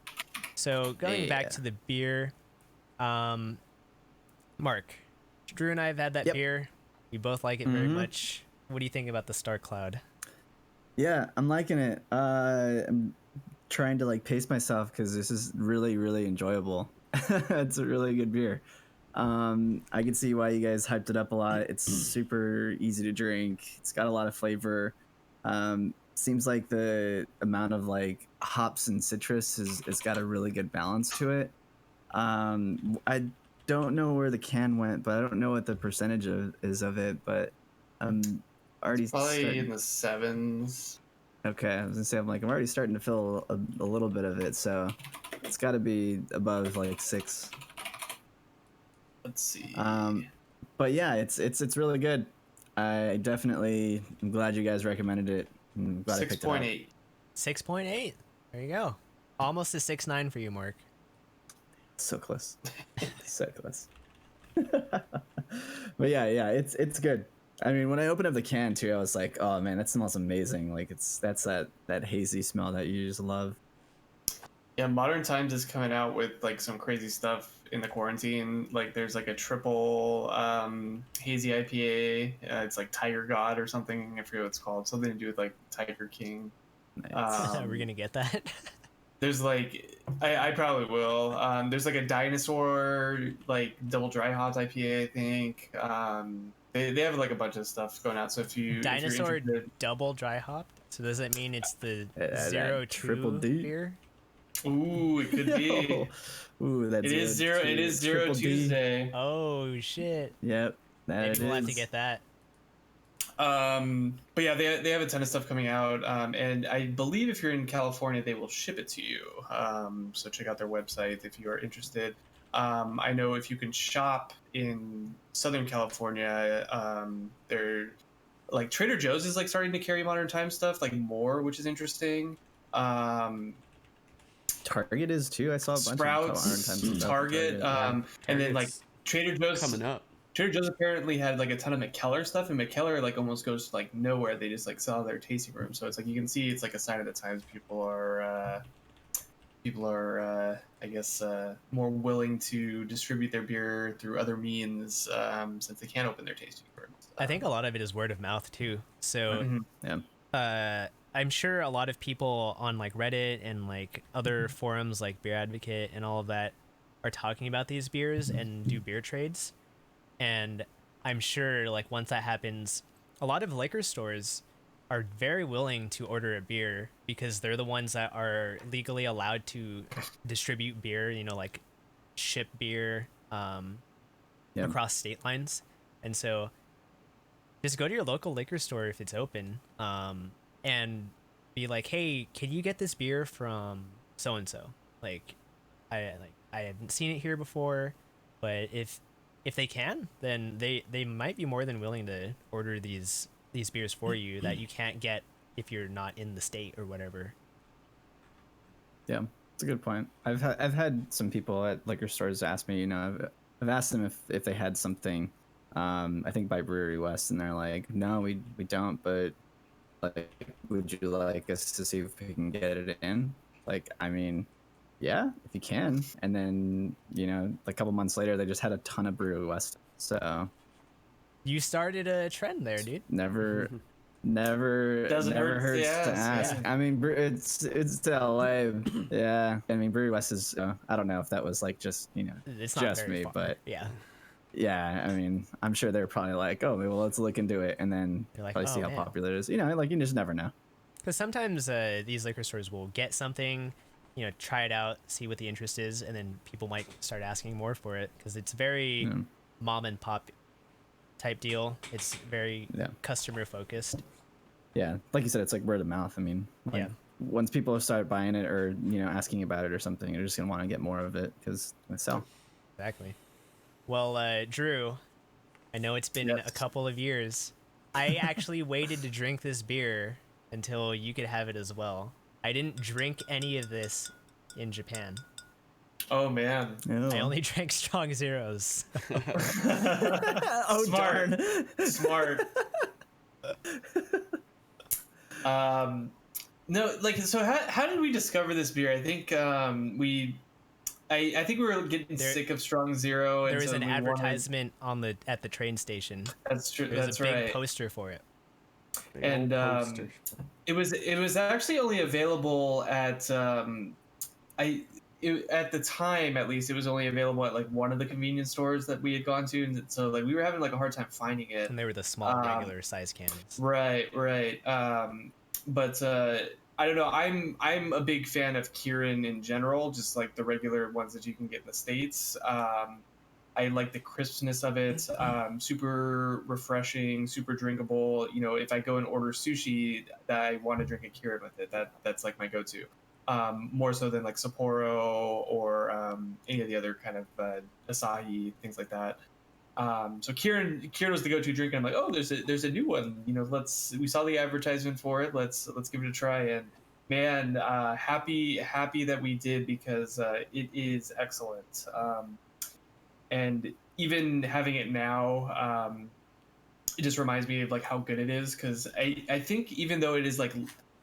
So going back to the beer, Mark, Drew and I have had that beer. We both like it very much. What do you think about the Star Cloud? Yeah, I'm liking it. I'm trying to like pace myself because this is really, really enjoyable. It's a really good beer. I can see why you guys hyped it up a lot. It's super easy to drink. It's got a lot of flavor. Seems like the amount of like hops and citrus it's got a really good balance to it. I don't know where the can went, but I don't know what the percentage is of it, but I'm already Probably in the 7s. Okay, I was gonna say I'm already starting to feel a little bit of it, so it's got to be above like 6. Let's see. But yeah, it's really good. I'm glad you guys recommended it. I'm glad I picked it up. 6.8. 6.8. There you go. Almost a 6.9 for you, Mark. So close. So close. But yeah, it's good. I mean, when I opened up the can too, I was like, oh man, that smells amazing. Like that's that hazy smell that you just love. Yeah, Modern Times is coming out with like some crazy stuff in the quarantine. Like there's like a triple hazy IPA. It's like Tiger God or something. I forget what it's called. Something to do with like Tiger King. Nice. We're gonna get that. There's like I probably will. There's like a dinosaur like double dry hop IPA. I think. They have like a bunch of stuff going out. So if you're Dinosaur interested, double dry hopped. So does that mean it's the That triple 02 D. beer? ooh, it could be. Ooh, that's It is zero. It is Zero Triple D. Tuesday. Oh shit! Yep, that Maybe it we'll have to is. get that. But yeah, they have a ton of stuff coming out, and I believe if you're in California, they will ship it to you. So check out their website if you are interested. I know if you can shop in Southern California, they're like Trader Joe's is like starting to carry Modern Times stuff like more, which is interesting. Um, Target is too. I saw a bunch of Modern Times Sprouts, stuff at Target, and then like Target's Trader Joe's coming up. Trader Joe's apparently had like a ton of McKellar stuff, and McKellar like almost goes to like nowhere. They just like sell their tasting room, so it's like you can see it's like a sign of the times. People are I guess more willing to distribute their beer through other means since they can't open their tasting rooms. I think a lot of it is word of mouth too. So Mhm. Yeah. I'm sure a lot of people on like Reddit and like other forums like Beer Advocate and all of that are talking about these beers and do beer trades. And I'm sure like once that happens, a lot of liquor stores are very willing to order a beer because they're the ones that are legally allowed to distribute beer, you know, like ship beer Yep. across state lines. And so just go to your local liquor store if it's open, and be like, "Hey, can you get this beer from so and so?" Like, I haven't seen it here before, but if they can, then they might be more than willing to order these beers for you that you can't get if you're not in the state or whatever. Yeah, it's a good point. I've had some people at liquor stores ask me, you know, I've asked them if they had something, I think by Brewery West, and they're like, no, we don't, but like, would you like us to see if we can get it in? Like, I mean, yeah, if you can. And then, you know, a couple months later, they just had a ton of Brewery West. So You started a trend there, dude. never Doesn't never hurt to hurts to ask, ask. yeah. I mean, it's to LA. Yeah, I mean, Brewery West is. I don't know if that was like just, you know, It's not just very me, far. but Yeah, yeah, I mean, I'm sure they're probably like, oh, well, let's look into it, and then They're like, probably see "Oh, how man." popular it is. You know, like you just never know. Because sometimes these liquor stores will get something, you know, try it out, see what the interest is, and then people might start asking more for it because it's very Yeah. mom and pop type deal. It's very Yeah. customer focused. Yeah, like you said, it's like word of mouth. I mean, like, Yeah. once people start buying it or, you know, asking about it or something, you're just gonna want to get more of it because it's sell. Exactly. Well, Drew, I know it's been Yes. a couple of years. I actually waited to drink this beer until you could have it as well. I didn't drink any of this in Japan. Oh man. I only drank strong zeros. Oh Smart. darn! Smart. No, like so. How did we discover this beer? I think I think we were getting There- sick of Strong Zero. There and was so an we wanted- advertisement at the train station. That's true. There was That's a big right. poster for it. Big And old poster. it was actually only available at at the time, at least, it was only available at like one of the convenience stores that we had gone to, and so like we were having like a hard time finding it. And they were the small, Um, regular size cans. Right. But I don't know. I'm a big fan of Kieran in general, just like the regular ones that you can get in the States. I like the crispness of it. Super refreshing, super drinkable. You know, if I go and order sushi, I want to drink a Kieran with it. That's like my go-to. More so than like Sapporo or any of the other kind of Asahi, things like that. So Kieran was the go-to drink, and I'm like, oh, there's a new one. You know, we saw the advertisement for it. Let's give it a try. And man, happy that we did because it is excellent. And even having it now, it just reminds me of like how good it is because I think even though it is like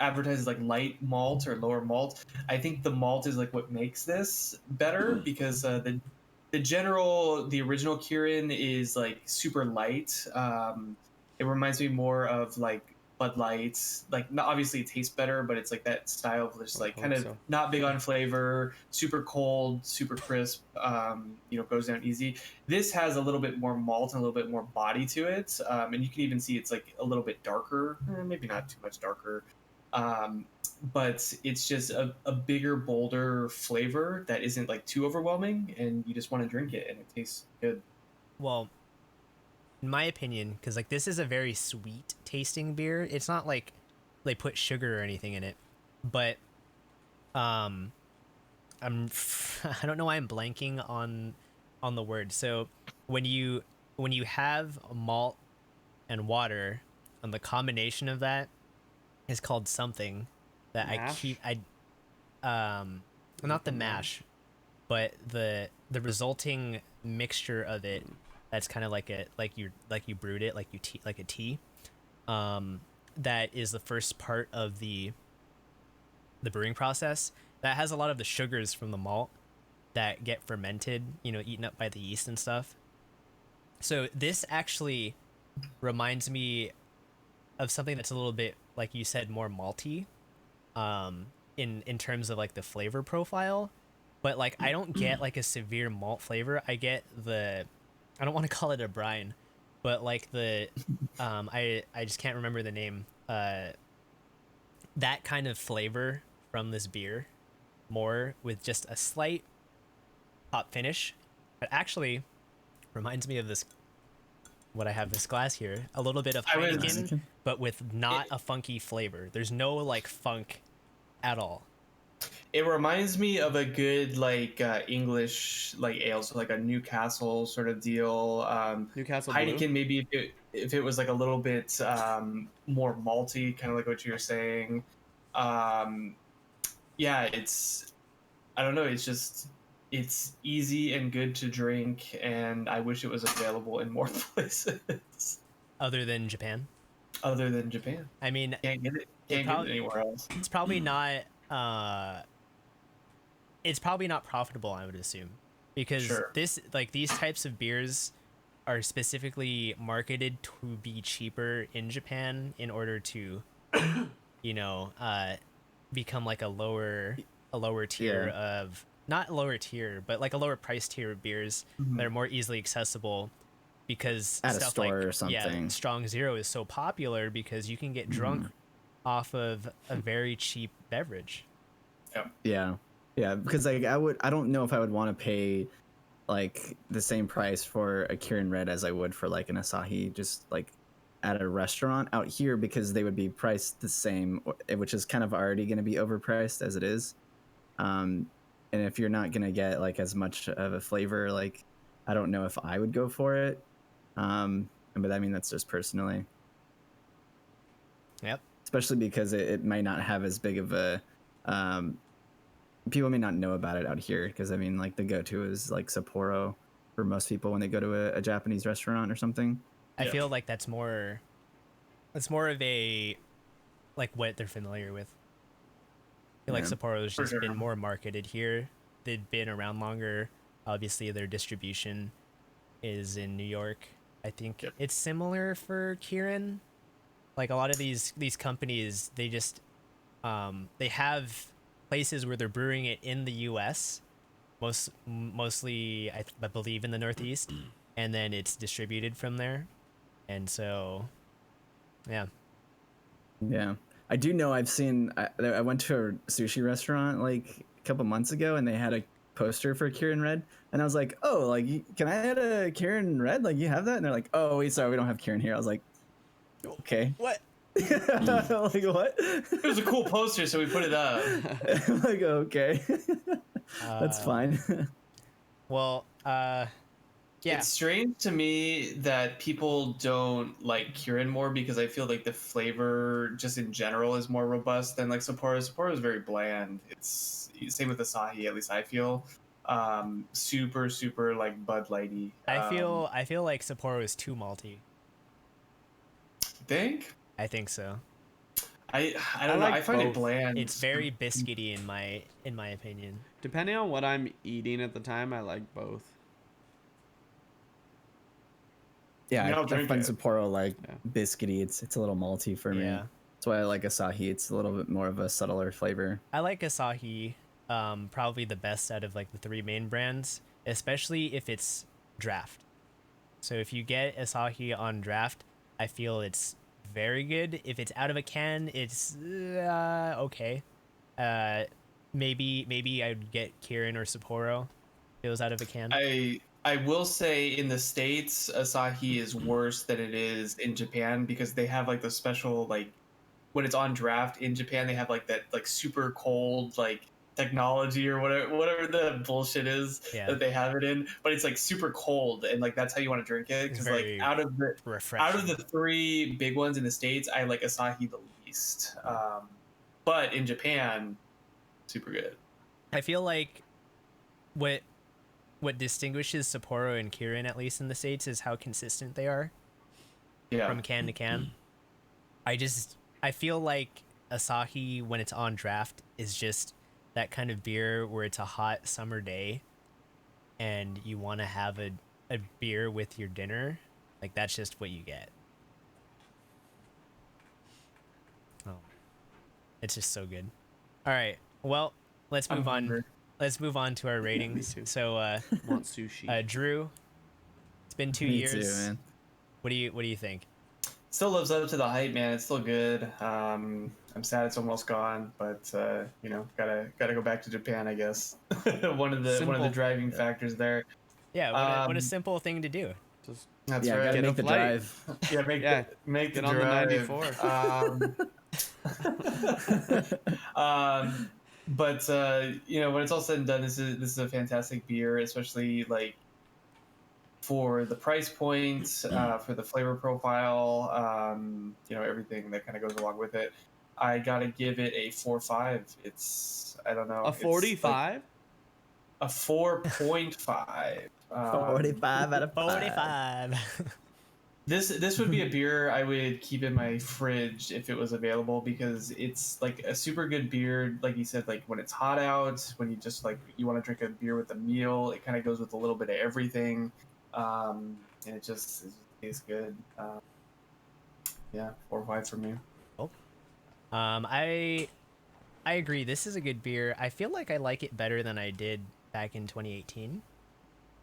advertises like light malt or lower malt. I think the malt is like what makes this better because the original Kirin is like super light. It reminds me more of like Bud Light. Like, not obviously it tastes better, but it's like that style of just I would like kind hope of so. not big on flavor, super cold, super crisp. Goes down easy. This has a little bit more malt and a little bit more body to it, and you can even see it's like a little bit darker, maybe not too much darker. Um, but it's just a bigger, bolder flavor that isn't like too overwhelming, and you just want to drink it, and it tastes good. Well, in my opinion, because like this is a very sweet tasting beer. It's not like they put sugar or anything in it, but um, I'm I don't know why I'm blanking on the word. So when you have malt and water, and the combination of that is called something that Mash? not the Something wrong. mash, but the resulting mixture of it that's kind of like a like you brewed it like like a tea, um that is the first part of the brewing process that has a lot of the sugars from the malt that get fermented, eaten up by the yeast and stuff. So this actually reminds me of something that's a little bit, like you said, more malty, in terms of like the flavor profile. But like I don't get like a severe malt flavor. I get I don't want to call it a brine, but like I just can't remember the name. That kind of flavor from this beer, more with just a slight hop finish. It actually reminds me of this, what I have this glass here, a little bit of I was Heineken, but with not a funky flavor. There's no like funk at all. It reminds me of a good like English like ale, so like a Newcastle sort of deal. Newcastle Blue? Heineken, maybe if it was like a little bit more malty, kind of like what you're saying. Um, yeah, it's, I don't know. It's just, it's easy and good to drink, and I wish it was available in more places Other than Japan. other than Japan. I mean, Can't get it. it Can't get probably it anywhere else. it's probably not uh it's probably not profitable, I would assume, because Sure. these types of beers are specifically marketed to be cheaper in Japan in order to, you know, uh become like a lower tier Yeah, of, not lower tier, but like a lower price tier of beers that are Mhm. more easily accessible, because at a stuff like, store or yeah, something. Strong Zero is so popular because you can get drunk off of a very cheap beverage. Yeah. Yeah, yeah, because like I don't know if I would want to pay like the same price for a Kirin Red as I would for like an Asahi, just like at a restaurant out here, because they would be priced the same, which is kind of already going to be overpriced as it is. Um, and if you're not going to get like as much of a flavor, like I don't know if I would go for it. But I mean that's just personally, Yep. especially because it might not have as big of a um, people may not know about it out here, because I mean like the go-to is like Sapporo for most people when they go to a Japanese restaurant or something. I Yeah. feel like it's more of a, like, what they're familiar with. I feel like Yeah. Sapporo's For just sure. been more marketed here. They've been around longer. Obviously, their distribution is in New York. I think Yep. it's similar for Kirin. Like a lot of these companies, they have places where they're brewing it in the U.S. Mostly, I believe, in the Northeast, and then it's distributed from there. And so, yeah. Yeah, I do know. I've seen. I went to a sushi restaurant like a couple months ago, and they had a poster for Kirin Red, and I was like, "Oh, like can I add a Kirin Red? Like you have that?" And they're like, "Oh, wait, sorry, we don't have Kirin here." I was like, "Okay." What? Like what? It was a cool poster, so we put it up. Like okay, that's Uh, fine. well, yeah. It's strange to me that people don't like Kirin more because I feel like the flavor just in general is more robust than like Sapporo. Sapporo is very bland. It's same with Asahi, at least I feel. Super, super like Bud Lighty. I feel like Sapporo is too malty. Think? I think so. I don't know. like I find it both. bland. It's very biscuity in my opinion. Depending on what I'm eating at the time, I like both. Yeah, I mean, I'll I drink find it. Sapporo like Yeah. biscuity. It's a little malty for me. Yeah. That's why I like Asahi. It's a little bit more of a subtler flavor. I like Asahi, probably the best out of like the three main brands, especially if it's draft. So if you get Asahi on draft, I feel it's very good. If it's out of a can, it's okay. Maybe I'd get Kirin or Sapporo. If it was out of a can. I will say in the States, Asahi is worse than it is in Japan because they have like the special like when it's on draft in Japan, they have like that like super cold like technology or whatever the bullshit is Yeah. that they have it in, but it's like super cold and like that's how you want to drink it It's because like very out of the refreshing. three big ones in the States, I like Asahi the least. But in Japan, super good. I feel like what distinguishes Sapporo and Kirin, at least in the States, is how consistent they are Yeah. from can to can. I feel like Asahi, when it's on draft, is just that kind of beer where it's a hot summer day and you want to have a beer with your dinner. Like, that's just what you get. Oh, it's just so good. All right. Well, let's I'm move on. hungry. Let's move on to our ratings. too. So, Want sushi. Drew, it's been 2 Me years. too, man. What do you think? Still lives up to the hype, man. It's still good. I'm sad it's almost gone, but you know, gotta go back to Japan, I guess. one of the Simple. driving factors there. Yeah, what a Um, simple thing to do. Just That's Yeah, right. gotta Get a make the flight. drive. Yeah, make Yeah, make get the on the drive. 94. But you know, when it's all said and done, this is a fantastic beer, especially like for the price point, for the flavor profile, you know, everything that kind of goes along with it. I gotta give it a 4.5. It's I don't know, A it's like 45? a 4.5. 45 out of 5. 45. This would be a beer I would keep in my fridge if it was available because it's like a super good beer. Like you said, like when it's hot out, when you just like you want to drink a beer with a meal, it kind of goes with a little bit of everything, and it just tastes good. Yeah, 4.5 for me. Cool. I agree. This is a good beer. I feel like I like it better than I did back in 2018.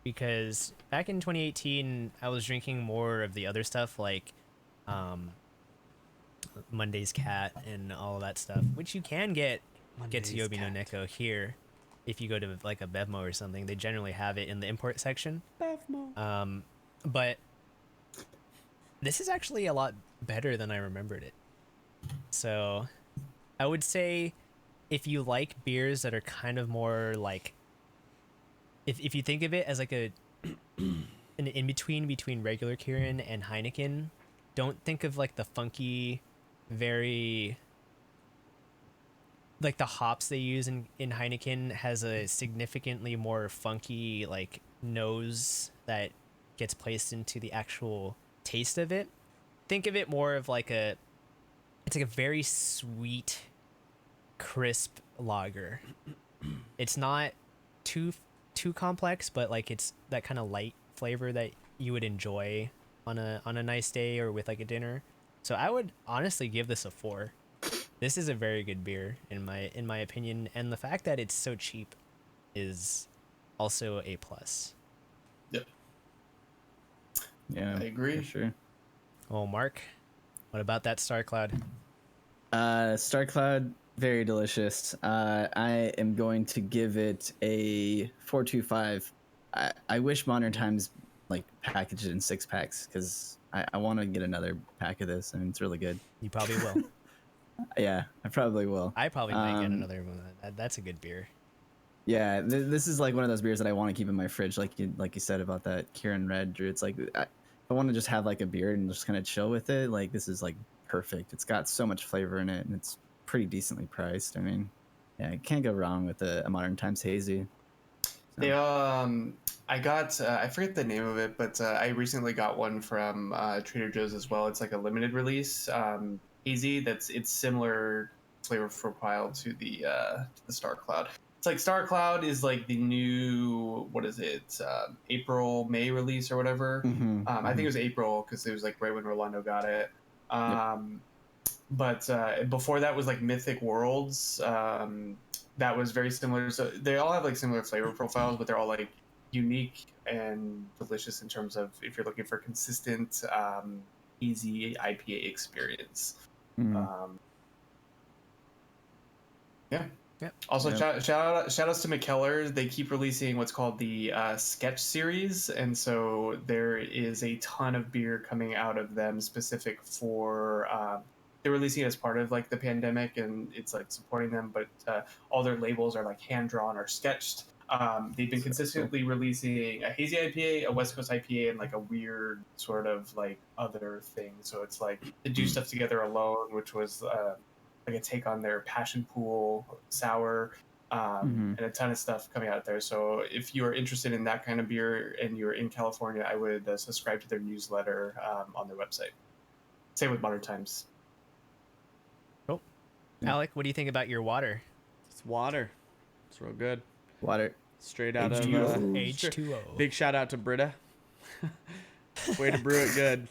Because back in 2018, I was drinking more of the other stuff like Monday's Cat and all of that stuff, which you can get Monday's Getsuyobi no Cat. Neko here if you go to like a Bevmo or something. They generally have it in the import section. Bevmo. But this is actually a lot better than I remembered it. So I would say if you like beers that are kind of more like, if you think of it as like an in between regular Kirin and Heineken, don't think of like the funky, very like the hops they use in Heineken has a significantly more funky like nose that gets placed into the actual taste of it. Think of it more of like it's like a very sweet, crisp lager. It's not too complex, but like it's that kind of light flavor that you would enjoy on a nice day or with like a dinner. So I would honestly give this a 4. This is a very good beer in my opinion, and the fact that it's so cheap is also a plus. Yep, Yeah, I agree. for sure. Well, Mark, what about that Star Cloud? Star Cloud, very delicious. I am going to give it a 4.25. I wish Modern Times like packaged it in 6-packs because I want to get another pack of this. I mean, it's really good. You probably will. Yeah, I probably will. I probably might get another one. That's a good beer. Yeah, this is like one of those beers that I want to keep in my fridge, like you said about that Kirin Red, Drew. It's like I want to just have like a beer and just kind of chill with it. Like this is like perfect. It's got so much flavor in it, and it's pretty decently priced. I mean, yeah, I can't go wrong with a Modern Times Hazy. They I got I forget the name of it, but I recently got one from Trader Joe's as well. It's like a limited release. hazy. It's similar flavor profile to the Star Cloud. It's like Star Cloud is like the new, what is it, April May release or whatever. I think it was April because it was like right when Rolando got it. But before that was like Mythic Worlds. That was very similar. So they all have like similar flavor profiles, but they're all like unique and delicious in terms of if you're looking for consistent, easy IPA experience. Yeah. Yep. Also, shout outs to McKellar. They keep releasing what's called the sketch series, and so there is a ton of beer coming out of them specific for. They're releasing it as part of like the pandemic, and it's like supporting them. But all their labels are like hand drawn or sketched. They've been consistently releasing a hazy IPA, a West Coast IPA, and like a weird sort of like other thing. So it's like the Do Stuff Together Alone, which was like a take on their Passion Pool sour, and a ton of stuff coming out there. So if you are interested in that kind of beer and you're in California, I would subscribe to their newsletter on their website. Same with Modern Times. Cool. Alec, what do you think about your water? It's water. It's real good. Water. Straight out of H2O. Big shout out to Brita. Way to brew it good.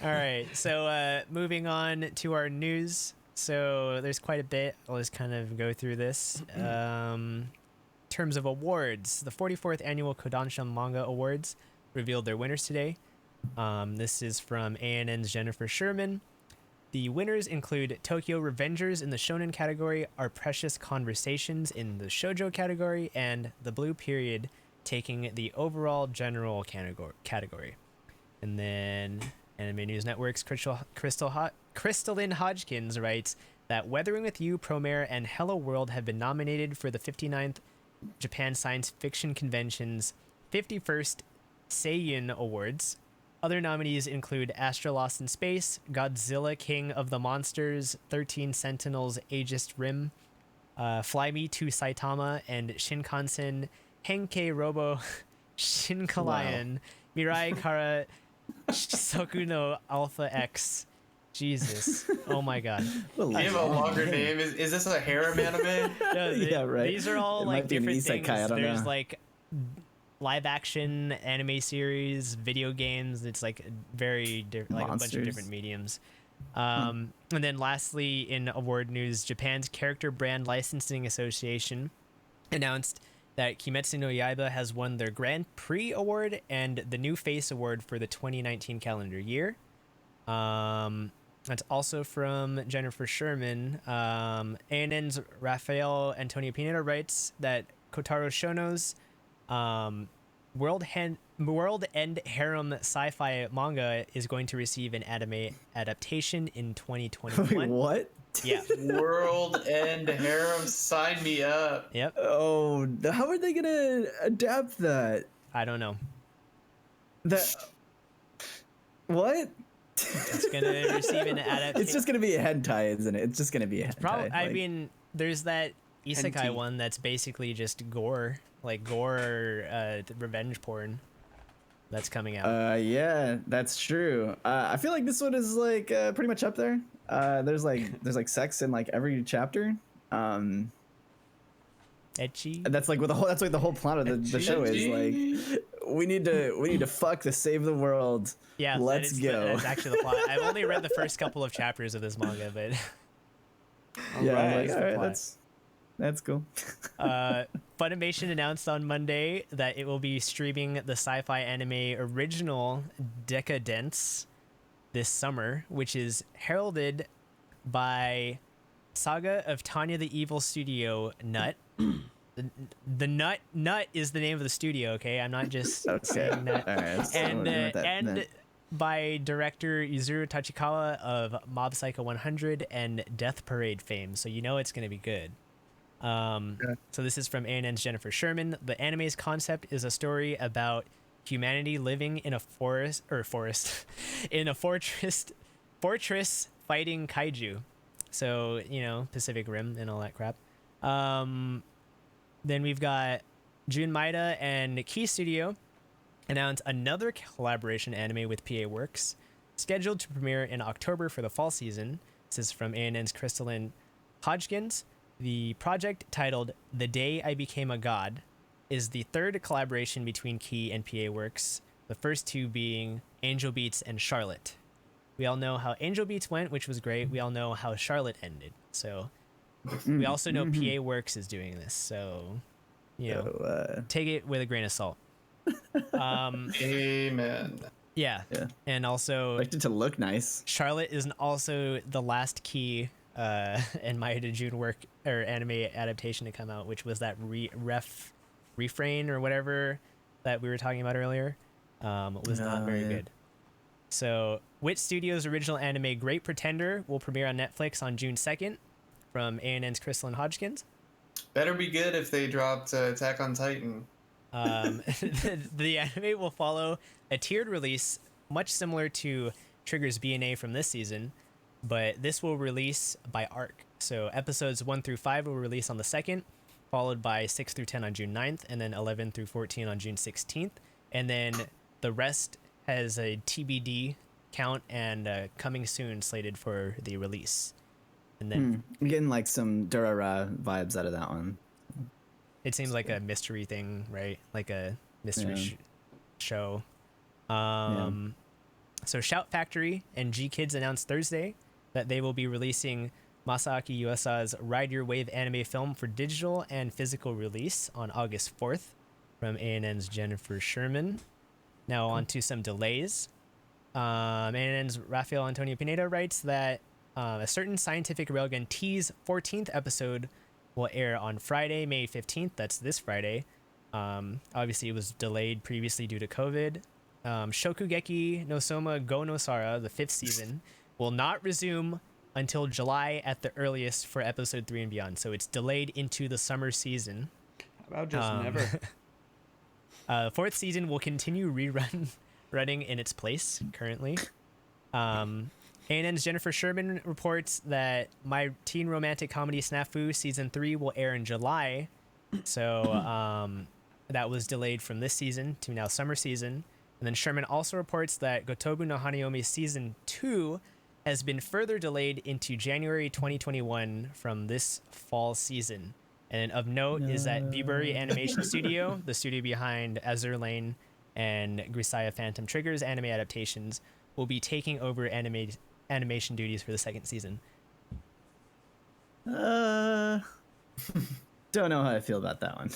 All right, so moving on to our news. So there's quite a bit. I'll just kind of go through this. Terms of awards, the 44th annual Kodanshan Manga Awards revealed their winners today. This is from ANN's Jennifer Sherman. The winners include Tokyo Revengers in the shonen category, Our Precious Conversations in the shoujo category, and The Blue Period taking the overall general category. And then Anime News Network's Crystalline Hodgkins writes that Weathering with You, Promare, and Hello World have been nominated for the 59th Japan Science Fiction Convention's 51st Seiyin Awards. Other nominees include Astra Lost in Space, Godzilla King of the Monsters, 13 Sentinels Aegis Rim, Fly Me to Saitama, and Shinkansen Henkei Robo Shinkalion, Mirai Kara Soku no Alpha X. Jesus. Oh my god. You have a longer name. Is this a harem anime? No, Yeah, right. These are all It like might be an different isekai, things. I don't There's know. like live action anime series, video games. It's like very like a bunch of Monsters. different mediums. And then lastly, in award news, Japan's Character Brand Licensing Association announced that Kimetsu no Yaiba has won their Grand Prix award and the New Face award for the 2019 calendar year. That's also from Jennifer Sherman. ANN's Rafael Antonio Pineda writes that Kotaro Shono's World End Harem sci-fi manga is going to receive an anime adaptation in 2021. Wait, what? Yeah. World End Harem, sign me up. Yep. Oh, how are they gonna adapt that? I don't know. That what? It's gonna receive an adaptation. It's just gonna be a hentai, isn't it? It's just gonna be a hentai. I mean, there's that isekai Hentai. one that's basically just gore, like gore revenge porn that's coming out. Yeah, that's true. I feel like this one is like pretty much up there. There's like sex in like every chapter. Etchy. That's like what that's like the whole plot of the show is like. We need to fuck to save the world. Yeah, let's go. That's actually the plot. I've only read the first couple of chapters of this manga, but Yeah, Alright. like, the all right, plot. that's cool. Funimation announced on Monday that it will be streaming the sci-fi anime original Decadence this summer, which is heralded by Saga of Tanya the Evil Studio Nut. The Nut is the name of the studio, okay? I'm not just Okay. saying that. All right. so I And wonder what that and meant. by director Yuzuru Tachikawa of Mob Psycho 100 and Death Parade fame, so you know it's going to be good. So this is from ANN's Jennifer Sherman. The anime's concept is a story about humanity living in a forest in a fortress fighting kaiju. So, you know, Pacific Rim and all that crap. Then we've got Jun Maeda and Key Studio announced another collaboration anime with PA Works. scheduled to premiere in October for the fall season. This is from ANN's Crystalline Hodgkins. The project, titled The Day I Became a God, is the third collaboration between Key and PA Works, the first two being Angel Beats and Charlotte. We all know how Angel Beats went, which was great. We all know how Charlotte ended. So we also know PA Works is doing this. So, take it with a grain of salt. Amen. Yeah. And also, Expect it to look nice. Charlotte is also the last Key and Maya June work or anime adaptation to come out, which was that refrain or whatever that we were talking about earlier. Was not very good. So, Wit Studios' original anime Great Pretender will premiere on Netflix on June 2nd from ANN's Crystalline Hodgkins. Better be good if they dropped Attack on Titan. The anime will follow a tiered release, much similar to Trigger's BNA from this season, but this will release by arc. So episodes 1 through 5 will release on the 2nd, followed by 6 through 10 on June 9th, and then 11 through 14 on June 16th. And then the rest has a TBD count and coming soon slated for the release. And then I'm getting like some Durara vibes out of that one. it seems like a mystery thing, right? Like a mystery show. So Shout Factory and G Kids announced Thursday that they will be releasing Masaaki Yuasa's Ride Your Wave anime film for digital and physical release on August 4th from ANN's Jennifer Sherman. Now on to some delays. ANN's Rafael Antonio Pineda writes that a certain Scientific Railgun T's 14th episode will air on Friday, May 15th. That's this Friday. Obviously, it was delayed previously due to COVID. Shokugeki no Soma Go no Sara, the 5th season, will not resume until July at the earliest for episode 3 and beyond. So it's delayed into the summer season. How about just never? 4th season will continue running in its place currently. ANN's Jennifer Sherman reports that My Teen Romantic Comedy Snafu Season 3 will air in July. So that was delayed from this season to now summer season. And then Sherman also reports that Gotobu no Hanayomi Season 2 has been further delayed into January 2021 from this fall season. And of note is that Bibury Animation Studio, the studio behind Azur Lane and Grisaya Phantom Trigger's anime adaptations, will be taking over animation duties for the 2nd season. Don't know how I feel about that one.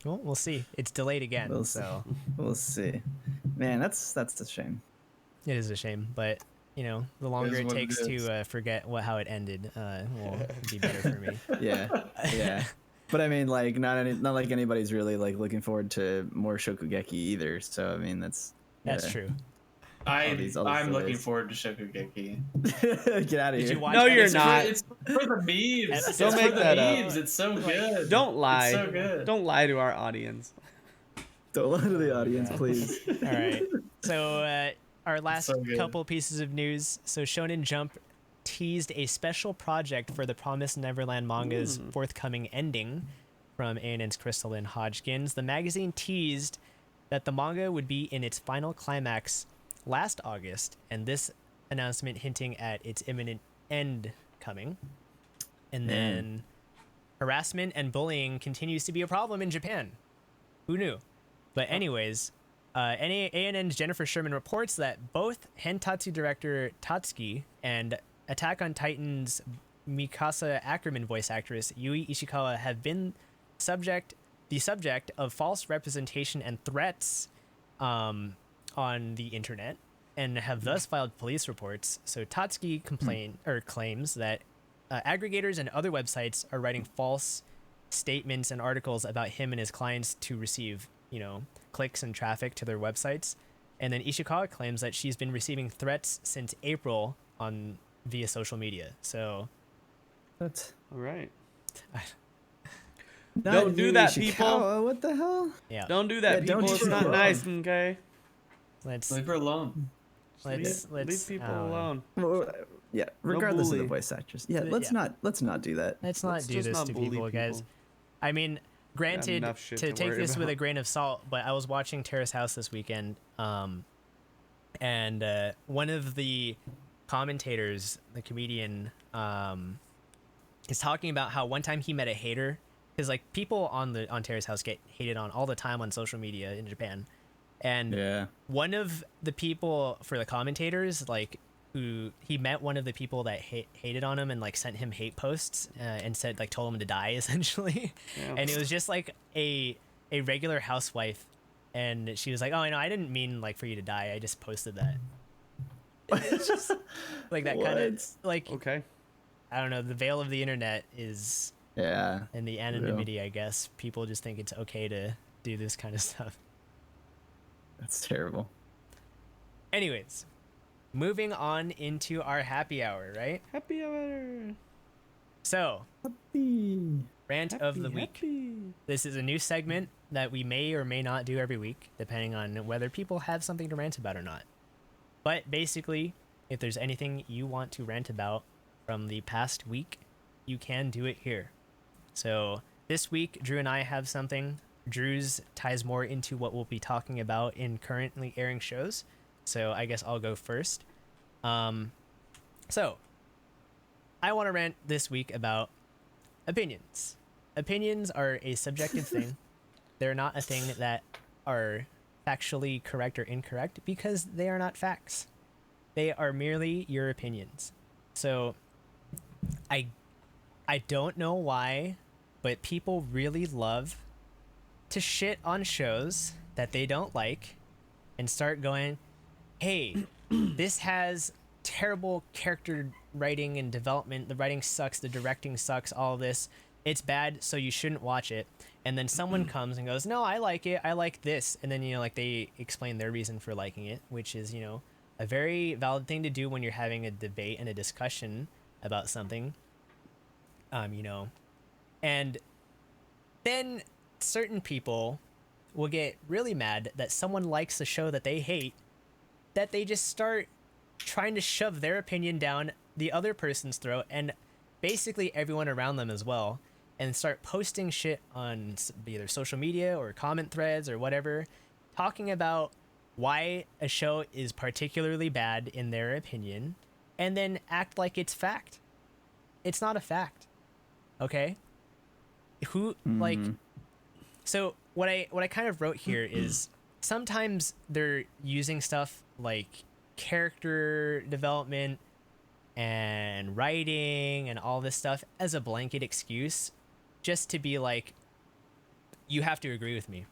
Well, we'll see. It's delayed again, We'll see. Man, that's a shame. It is a shame, but the longer it what it takes is. to forget how it ended, will be better for me. Yeah. But I mean, like, not like anybody's really like looking forward to more Shokugeki either. So I mean, that's True. I'm these looking delays. forward to Shokugeki. Get out of Did here. you watch No, you're It's not. it's for the memes. It's Don't for make the that up. memes. It's so good. Don't lie. It's so good. Don't lie to our audience. Don't lie to the audience, please. All right. So our last So good. couple pieces of news. So Shonen Jump teased a special project for the Promised Neverland manga's forthcoming ending from ANN's Crystalline Hodgkins. The magazine teased that the manga would be in its final climax last August, and this announcement hinting at its imminent end coming. And then harassment and bullying continues to be a problem in Japan. Who knew? But anyways, ANN's Jennifer Sherman reports that both Hentatsu director Tatsuki and Attack on Titan's Mikasa Ackerman voice actress Yui Ishikawa have been the subject of false representation and threats on the internet, and have thus filed police reports. So Tatsuki claims that aggregators and other websites are writing false statements and articles about him and his clients to receive, clicks and traffic to their websites. And then Ishikawa claims that she's been receiving threats since April via social media. So That's All right. not Don't do that, Yui people. Ishikawa, What the hell? yeah, Don't do that, Yeah, don't people. do It's not it. nice, okay? let's Leave her alone. let's Leave people I don't know. alone. Well, yeah, regardless of the bully. voice actors. Yeah, Yeah. let's not do that. Let's not Let's do just this not to bully people, guys. people. I mean, granted, enough shit to to take worry this with a about. grain of salt, but I was watching Terrace House this weekend, and one of the commentators, the comedian, is talking about how one time he met a hater, because like people on Terrace House get hated on all the time on social media in Japan, and one of the people for the commentators, like, who he met one of the people that hated on him and like sent him hate posts and said, like, told him to die essentially. And it was just like a regular housewife, and she was like, oh, I didn't mean like for you to die, I just posted that. It's just like that kind of like, Okay. I don't know, the veil of the internet is, and the anonymity, I guess people just think it's okay to do this kind of stuff. That's terrible. Anyways, moving on into our happy hour, right? Happy hour. So, rant of the week. Happy. This is a new segment that we may or may not do every week, depending on whether people have something to rant about or not. But basically, if there's anything you want to rant about from the past week, you can do it here. So this week, Drew and I have something. Drew's ties more into what we'll be talking about in currently airing shows. So I guess I'll go first. So I want to rant this week about opinions. Opinions are a subjective thing. They're not a thing that are factually correct or incorrect because they are not facts. They are merely your opinions. So I don't know why, but people really love to shit on shows that they don't like and start going, hey, this has terrible character writing and development. The writing sucks. The directing sucks. All of this. It's bad, so you shouldn't watch it. And then someone comes and goes, no, I like it. I like this. And then, like, they explain their reason for liking it, which is, a very valid thing to do when you're having a debate and a discussion about something. And then certain people will get really mad that someone likes a show that they hate, that they just start trying to shove their opinion down the other person's throat and basically everyone around them as well, and start posting shit on either social media or comment threads or whatever, talking about why a show is particularly bad in their opinion, and then act like it's fact. It's not a fact. Okay? So what I kind of wrote here is sometimes they're using stuff like character development and writing and all this stuff as a blanket excuse just to be like, you have to agree with me.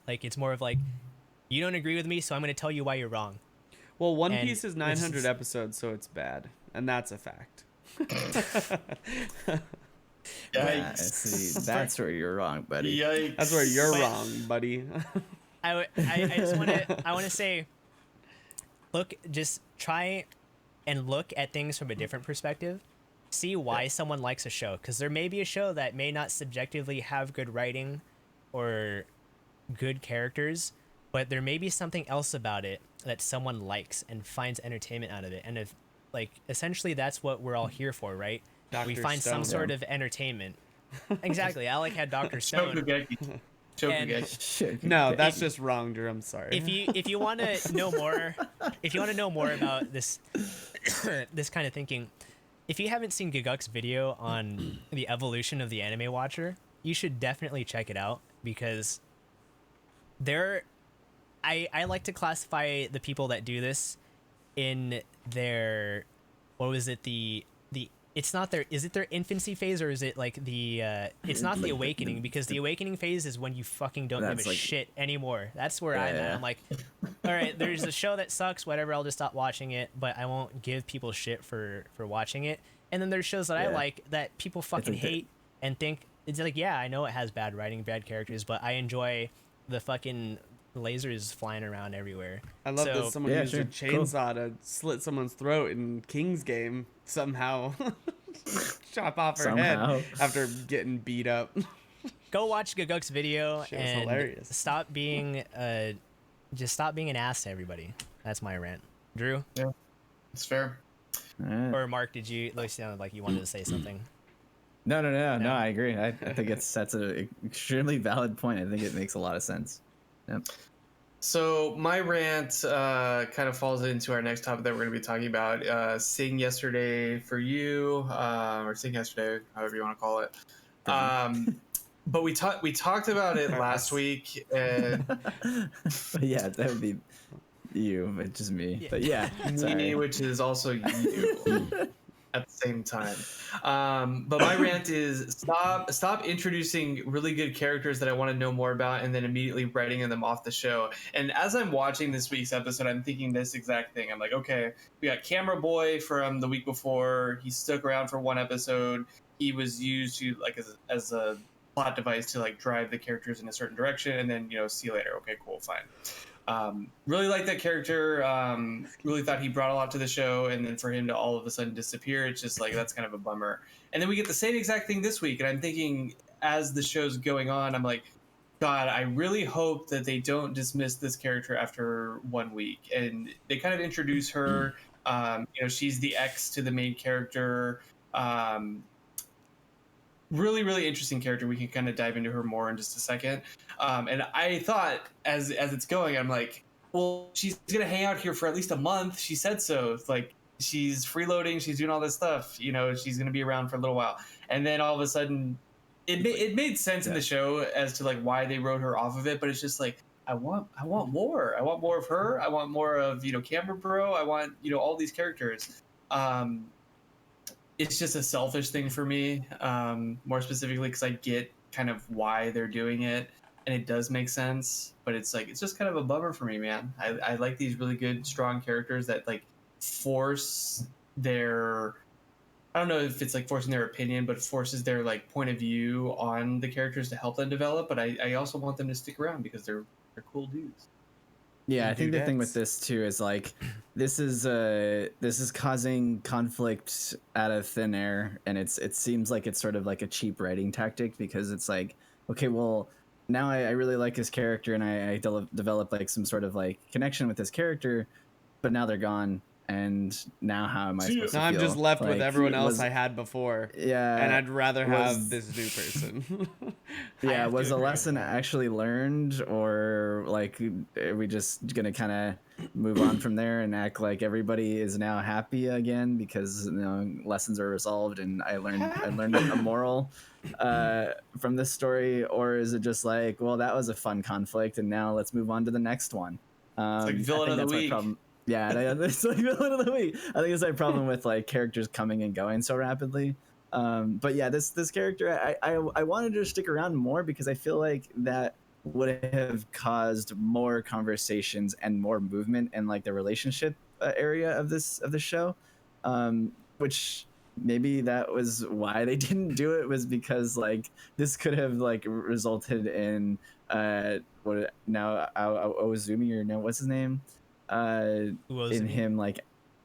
Like, it's more of like, you don't agree with me, so I'm going to tell you why you're wrong. Well, One Piece is 900 episodes, so it's bad, and that's a fact. Yeah, see, that's where you're wrong, buddy. Yikes. That's where you're wrong, buddy. I just want to say, just try and look at things from a different perspective. See why someone likes a show, because there may be a show that may not subjectively have good writing or good characters, but there may be something else about it that someone likes and finds entertainment out of it. And if, like, essentially that's what we're all here for, right? We Dr. find some Stone. sort of entertainment. Exactly. Alec had Dr. Stone. Shokugeki. No, that's just wrong, Drew. I'm sorry. If you want to know more, about this this kind of thinking, if you haven't seen Gaguk's video on the evolution of the anime watcher, you should definitely check it out, because I like to classify the people that do this in their, what was it, it's not their, is it their infancy phase, or is it like the it's not the awakening, because the awakening phase is when you fucking don't give a shit anymore. That's where I'm at. I'm like, all right, there's a show that sucks, whatever, I'll just stop watching it, but I won't give people shit for watching it. And then there's shows that I like that people fucking hate and think it's like, yeah, I know it has bad writing, bad characters, but I enjoy the fucking lasers flying around everywhere. I love that someone used a chainsaw to slit someone's throat in King's Game somehow. Chop off her head after getting beat up. Go watch Gaguk's video and hilarious. Stop being an ass to everybody. That's my rant. Drew? Yeah, it's fair. Or Mark, did you sound like you wanted to say something? No, I agree. I think that's an extremely valid point. I think it makes a lot of sense. Yep. So my rant kind of falls into our next topic that we're going to be talking about. Sing yesterday for you, or sing yesterday, however you want to call it. But we talked about it last week, and But yeah, that would be you, but just me. Yeah. But yeah, me, sorry. which is also you. At the same time. But my rant is stop introducing really good characters that I want to know more about and then immediately writing them off the show. And as I'm watching this week's episode, I'm thinking this exact thing. I'm like, okay, we got Camera Boy from the week before. He stuck around for one episode. He was used to like as a plot device to like drive the characters in a certain direction, and then see you later. Okay, cool, fine. Really liked that character. Really thought he brought a lot to the show, and then for him to all of a sudden disappear, it's just like that's kind of a bummer. And then we get the same exact thing this week, and I'm thinking as the show's going on, I'm like, God, I really hope that they don't dismiss this character after 1 week. And they kind of introduce her. She's the ex to the main character. Really, really interesting character. We can kind of dive into her more in just a second. And I thought as it's going, I'm like, well, she's gonna hang out here for at least a month. She said so. It's like she's freeloading, she's doing all this stuff. She's gonna be around for a little while. And then all of a sudden, it made sense in the show as to like why they wrote her off of it. But it's just like I want more. I want more of her. I want more of Camera Bro. I want all these characters. It's just a selfish thing for me, more specifically because I get kind of why they're doing it, and it does make sense. But it's just kind of a bummer for me, man. I like these really good, strong characters that like force their. I don't know if it's like forcing their opinion, but forces their like point of view on the characters to help them develop. But I also want them to stick around because they're cool dudes. Yeah, I And think the thing with dudettes. this too is like this is causing conflict out of thin air, and it seems like it's sort of like a cheap writing tactic because it's like, okay, well now I really like his character and I develop like some sort of like connection with this character, but now they're gone, and now how am I supposed to Now I'm feel? just left with Like, everyone else was- I had before. Yeah, And I'd rather have was- this new person. I Yeah, have to was the agree with lesson that. actually learned, or like are we just gonna kind of move on from there and act like everybody is now happy again because lessons are resolved and I learned a moral from this story, or is it just like, well, that was a fun conflict and now let's move on to the next one? It's like I villain think of the that's my week. problem. Yeah, it's like villain of the week. I think it's my problem with like characters coming and going so rapidly. But yeah, this character, I wanted her to stick around more because I feel like that would have caused more conversations and more movement in like the relationship area of the show, which maybe that was why they didn't do it, was because like this could have like resulted in what now Ozumi, or no, what's his name, in Uozumi. him like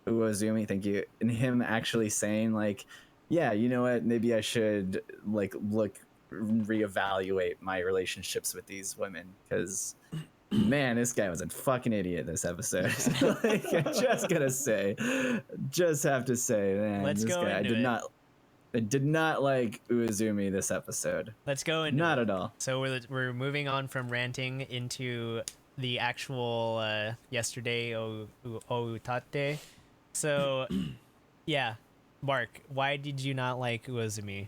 Uozumi, thank you, in him actually saying like, yeah, you know what, maybe I should like reevaluate my relationships with these women, because man, this guy was a fucking idiot this episode. Like, I just have to say, man, Let's this go guy, into it. I did not like Uezumi this episode. Let's go into Not it. at all. So we're moving on from ranting into the actual yesterday Outate. So yeah, Mark, why did you not like Uozumi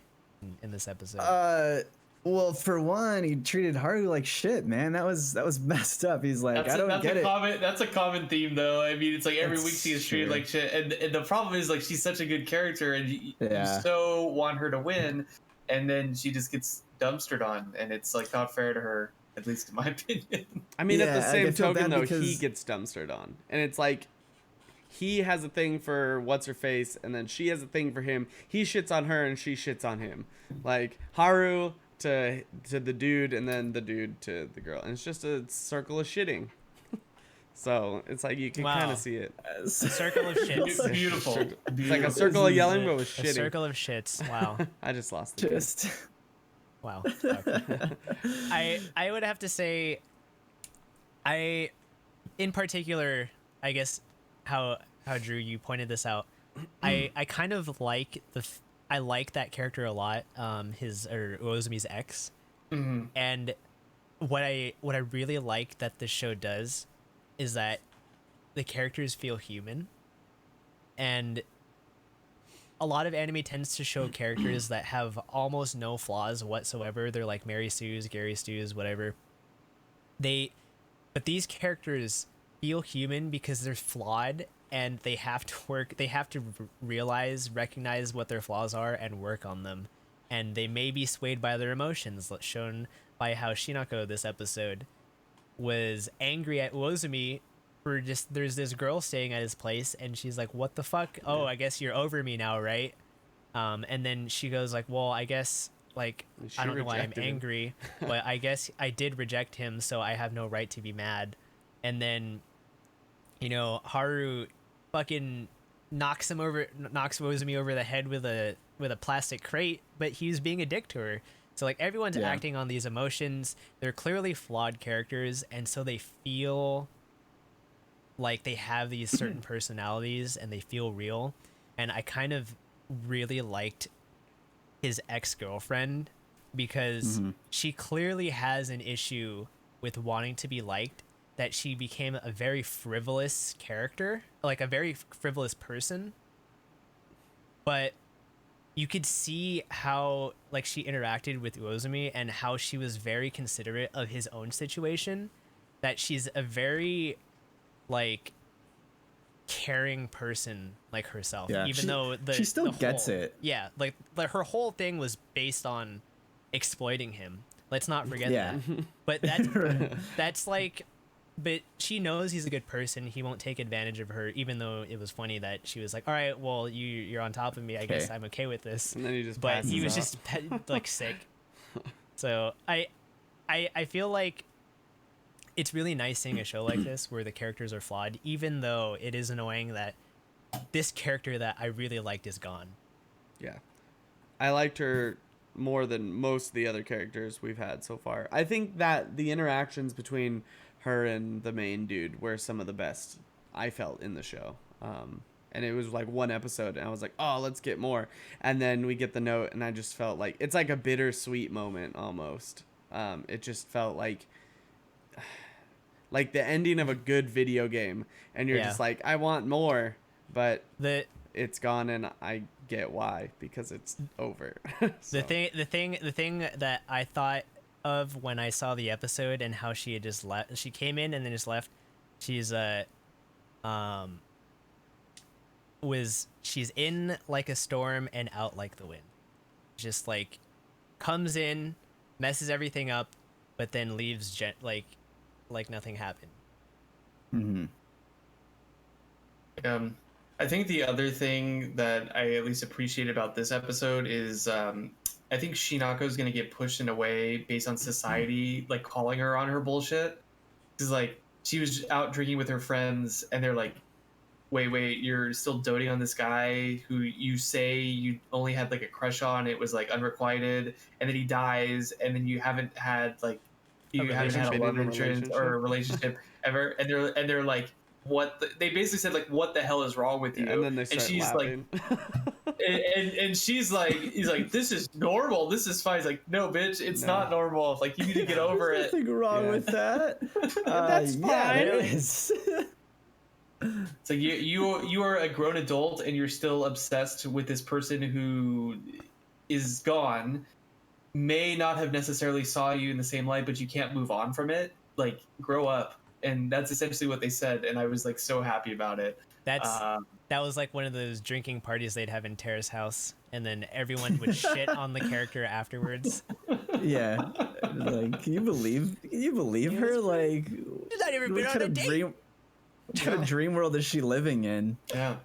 in this episode? Well, for one, he treated Haru like shit, man. That was messed up. He's like, I don't get it. That's a common theme, though. I mean, it's like every That's week she is treated true. like shit, and the problem is like she's such a good character, and you Yeah. so want her to win, and then she just gets dumpstered on, and it's like not fair to her, at least in my opinion. I mean, at Yeah, the like, I same feel token, bad though, he because- gets dumpstered on. And it's like, he has a thing for what's-her-face, and then she has a thing for him. He shits on her, and she shits on him. Like, Haru to the dude, and then the dude to the girl. And it's just a circle of shitting. So, it's like, you can Wow. kind of see it. A circle of shits. Beautiful. It's like a circle of yelling, but with A shitting. circle of shits. Wow. I just lost it. Just Wow. Okay. I would have to say, in particular, I guess how Drew, you pointed this out. I kind of like I like that character a lot. His or Uozumi's ex, Mhm. and what I really like that the show does is that the characters feel human, and a lot of anime tends to show characters that have almost no flaws whatsoever. They're like Mary Sue's, Gary Stu's, whatever. They But these characters feel human because they're flawed, and they have to work, they have to recognize what their flaws are and work on them. And they may be swayed by their emotions, shown by how Shinako this episode was angry at Wozumi for just, there's this girl staying at his place and she's like, what the fuck? Oh, I guess you're over me now, right? And then she goes like, well, I guess, like, She I don't know why I'm rejected him. angry, but I guess I did reject him, so I have no right to be mad. And then, Haru fucking knocks Wozumi over the head with a plastic crate, but he's being a dick to her. So like everyone's Yeah. acting on these emotions. They're clearly flawed characters, and so they feel like they have these certain personalities and they feel real. And I kind of really liked his ex-girlfriend because she clearly has an issue with wanting to be liked, that she became a very frivolous character, like a very frivolous person. But you could see how like she interacted with Uozumi and how she was very considerate of his own situation, that she's a very like caring person like herself. Yeah. Even though she still the gets whole, it. Yeah, like her whole thing was based on exploiting him. Let's not forget Yeah. that. But that's like, but she knows he's a good person. He won't take advantage of her, even though it was funny that she was like, all right, well, you're on top of me. I guess Okay. I'm okay with this. And then he just But he was passes just like sick. So I feel like it's really nice seeing a show like this where the characters are flawed, even though it is annoying that this character that I really liked is gone. Yeah. I liked her more than most of the other characters we've had so far. I think that the interactions between her and the main dude were some of the best I felt in the show. And it was like one episode and I was like, oh, let's get more. And then we get the note and I just felt like it's like a bittersweet moment almost. It just felt like the ending of a good video game, and you're Yeah. just like, I want more, but The it's gone, and I get why, because it's over. The thing that I thought of when I saw the episode and how she had just left, she came in and then just left. She's she's in like a storm and out like the wind. Just like comes in, messes everything up, but then leaves like nothing happened. I think the other thing that I at least appreciate about this episode is I think Shinako's gonna get pushed in a way based on society, like calling her on her bullshit. Because like she was out drinking with her friends, and they're like, "Wait, you're still doting on this guy who you say you only had like a crush on? It was like unrequited, and then he dies, and then you haven't had like you haven't had a relationship. love In a interest or a relationship ever." And they're like, "What?" They basically said like, "What the hell is wrong with you?" And then they and start she's laughing. and she's like, he's like, "This is normal. This is fine." He's like, "No, bitch, it's No. not normal. Like, you need to get over There's it." nothing wrong Yeah. with that. That's Yeah, fine. there is. It's like you are a grown adult and you're still obsessed with this person who is gone, may not have necessarily saw you in the same light, but you can't move on from it. Like, grow up. And that's essentially what they said, and I was like so happy about it. That was like one of those drinking parties they'd have in Tara's house, and then everyone would shit on the character afterwards. Yeah, like can you believe her? Like, She's not even been what on kind a of date. what kind of dream world is she living in? Yeah.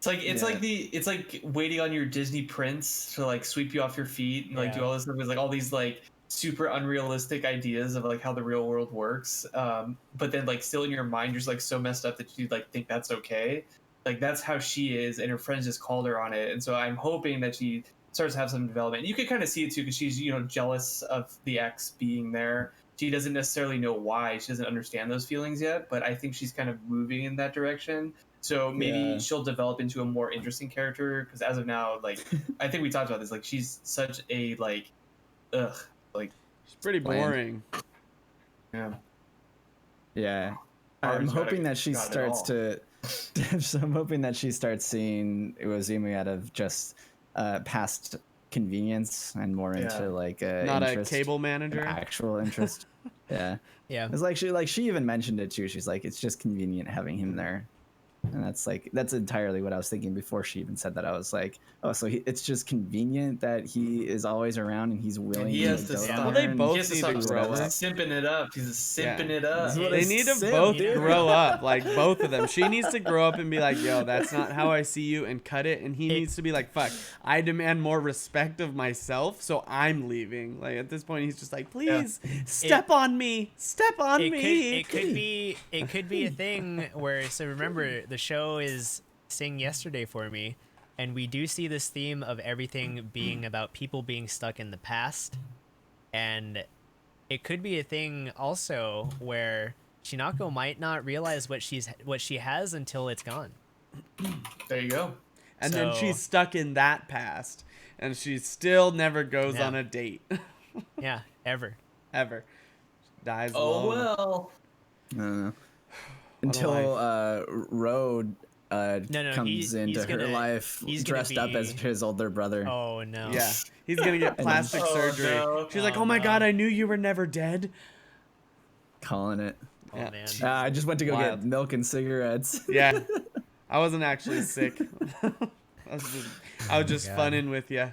It's like waiting on your Disney prince to like sweep you off your feet and like do all this stuff with like all these like super unrealistic ideas of like how the real world works. But then like still in your mind you're just like so messed up that you like think that's okay. Like that's how she is, and her friends just called her on it. And so I'm hoping that she starts to have some development. You can kind of see it too because she's jealous of the ex being there. She doesn't necessarily know why. She doesn't understand those feelings yet, but I think she's kind of moving in that direction. So maybe she'll develop into a more interesting character, because as of now, like I think we talked about this, like she's such a like It's pretty Bland. boring. Yeah. Yeah. Haru's I'm gotta hoping that she got it starts all. to. So I'm hoping that she starts seeing Iwazumi out of just past convenience and more Yeah. into like Not a interest, cable an manager. actual interest. Yeah. Yeah. It's like she even mentioned it too. She's like, it's just convenient having him there. And that's entirely what I was thinking before she even said that. I was like, oh, so it's just convenient that he is always around and he's willing And he has to dote stop. on Well, they her. both he has to need stop to grow up. simping it up. He's simping Yeah. it up. This is what They a need to simp, both dude. grow up, like both of them. She needs to grow up and be like, yo, that's not how I see you, and cut it. And he needs to be like, fuck, I demand more respect of myself, so I'm leaving. Like at this point, he's just like, please step on me, step on me. It could be a thing where, so remember, the show is Sing Yesterday for me, and we do see this theme of everything being about people being stuck in the past, and it could be a thing also where Shinako might not realize what she has until it's gone. There you go. And then So- she's stuck in that past, and she still never goes Yeah. on a date, Yeah, ever. ever. Dies Oh alone. well. I don't know. What a Until Road No, comes he's into her gonna- life he's gonna dressed up as be- his older brother. Oh no. Yeah, he's gonna get plastic Oh, surgery. no. She's like, Oh, "Oh my no. god, I knew you were never dead." Calling it. Oh Yeah. man. I just went to go Wild. get milk and cigarettes. Yeah, I wasn't actually sick. I was just God. funning with you.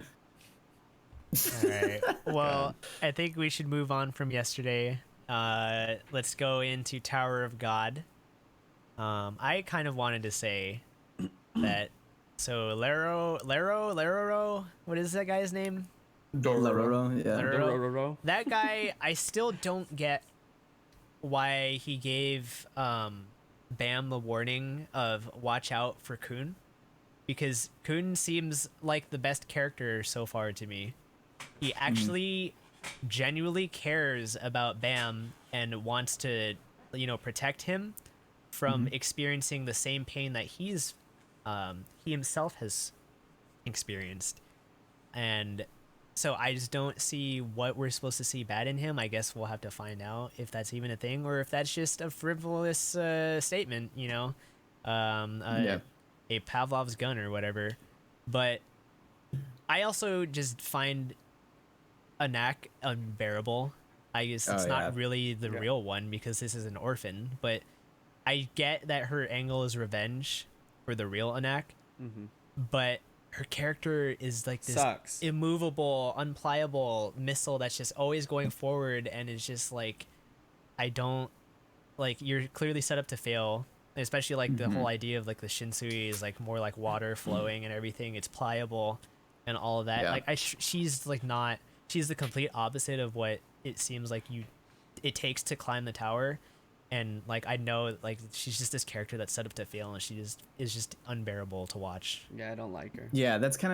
All right. Well, I think we should move on from yesterday. Let's go into Tower of God. I kind of wanted to say that. So Lero, what is that guy's name? Lororo, yeah. Lororo. That guy, I still don't get why he gave Bam the warning of watch out for Kun, because Kun seems like the best character so far to me. He actually genuinely cares about Bam and wants to, protect him from experiencing the same pain that he himself has experienced. And so I just don't see what we're supposed to see bad in him. I guess we'll have to find out if that's even a thing or if that's just a frivolous statement, Yeah. a Pavlov's gun or whatever. But I also just find Anak unbearable. I guess it's Oh, not yeah. really the Yeah. real one because this is an orphan, but I get that her angle is revenge for the real Anak, but her character is like this Sucks. immovable, unpliable missile that's just always going forward, and it's just like, I don't like, you're clearly set up to fail, especially like the whole idea of like the Shinsui is like more like water flowing and everything. It's pliable and all of that. Yeah. Like she's like not, she's the complete opposite of what it seems like it takes to climb the tower. And like, I know like she's just this character that's set up to fail, and she just is just unbearable to watch. Yeah, I don't like her. Yeah, that's kind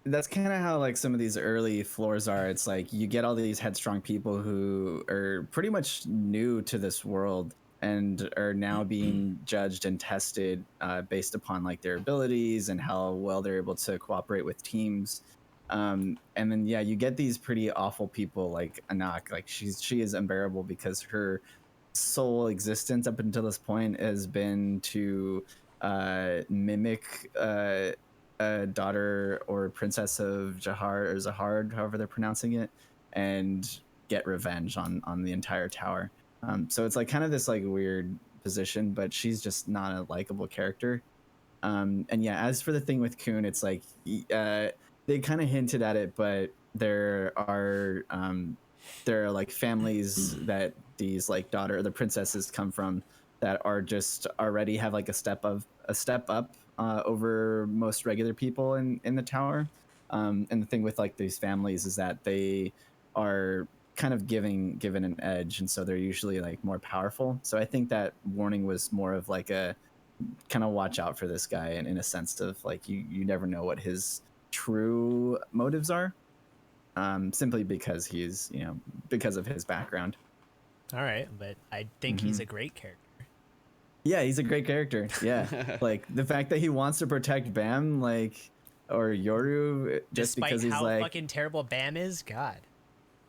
of how like some of these early floors are. It's like you get all these headstrong people who are pretty much new to this world and are now being judged and tested based upon like their abilities and how well they're able to cooperate with teams. And then yeah, you get these pretty awful people like Anak. Like she is unbearable because her sole existence up until this point has been to mimic a daughter or princess of Jahar or Zahard, however they're pronouncing it, and get revenge on the entire tower. So it's like kind of this like weird position, but she's just not a likable character. And yeah, as for the thing with Kun, it's like they kind of hinted at it, but there are like families that these like the princesses come from that are just already have like a step up over most regular people in the tower. And the thing with like these families is that they are kind of given an edge, and so they're usually like more powerful. So I think that warning was more of like a kind of watch out for this guy, and in a sense of like you never know what his true motives are, simply because he's because of his background. All right, but I think he's a great character. Yeah, he's a great character. Yeah, like the fact that he wants to protect Bam, like, or Yoru, just Despite because he's how like, fucking terrible Bam is, God.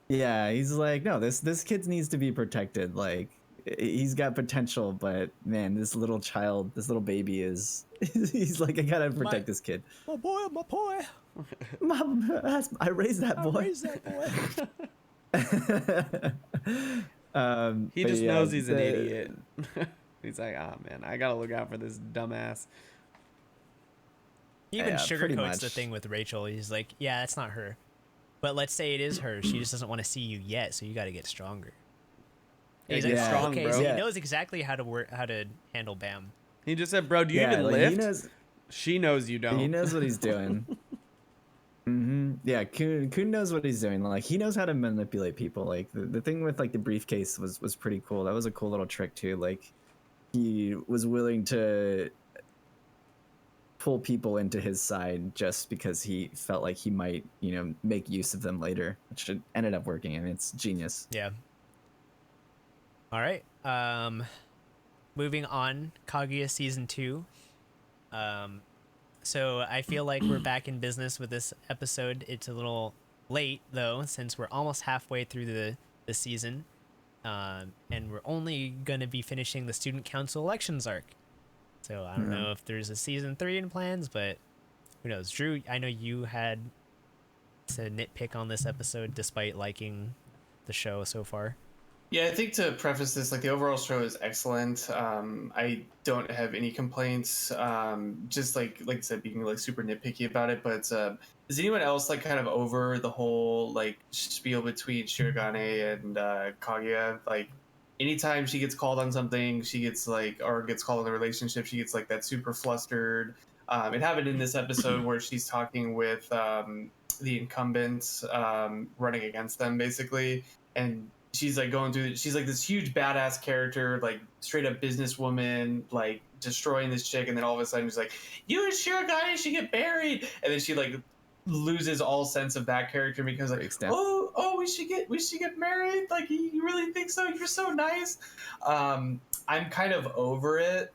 Yeah, he's like, no, this kid needs to be protected. Like, he's got potential, but man, this little child, this little baby is. He's like, I gotta protect this kid. My boy, my boy. Mom, I raised that I boy. raised that boy. He but just yeah, knows he's an idiot. He's like, oh man, I gotta look out for this dumbass. He even Yeah, pretty sugarcoats the much. thing with Rachel. He's like, yeah, that's not her. But let's say it is her. She just doesn't want to see you yet, so you got to get stronger. And he's like, Yeah. oh, Strong, okay, bro. so he Yeah. knows exactly how to handle Bam. He just said, bro, do you Yeah, even like, lift? She knows you don't. He knows what he's doing. Yeah, Kun knows what he's doing. Like, he knows how to manipulate people. Like, the thing with like the briefcase was pretty cool. That was a cool little trick too. Like, he was willing to pull people into his side just because he felt like he might, make use of them later, which ended up working. I mean, it's genius. Yeah. All right. Moving on, Kaguya season 2. So I feel like we're back in business with this episode. It's a little late though, since we're almost halfway through the season, and we're only gonna be finishing the student council elections arc. So I don't know if there's a season 3 in plans, but who knows? Drew, I know you had to nitpick on this episode despite liking the show so far. Yeah, I think to preface this, like the overall show is excellent. I don't have any complaints. Just like I said, being like super nitpicky about it. But is anyone else like kind of over the whole like spiel between Shirogane and Kaguya? Like, anytime she gets called on something, she gets like, or gets called on the relationship, she gets like that super flustered. It happened in this episode where she's talking with the incumbents running against them, basically, and she's like going through, she's like this huge badass character, like straight up businesswoman, like destroying this chick, and then all of a sudden she's like, you and Shirogane should get married, and then she like loses all sense of that character because like, Breaks down. oh, we should get married, like, you really think so, you're so nice. I'm kind of over it,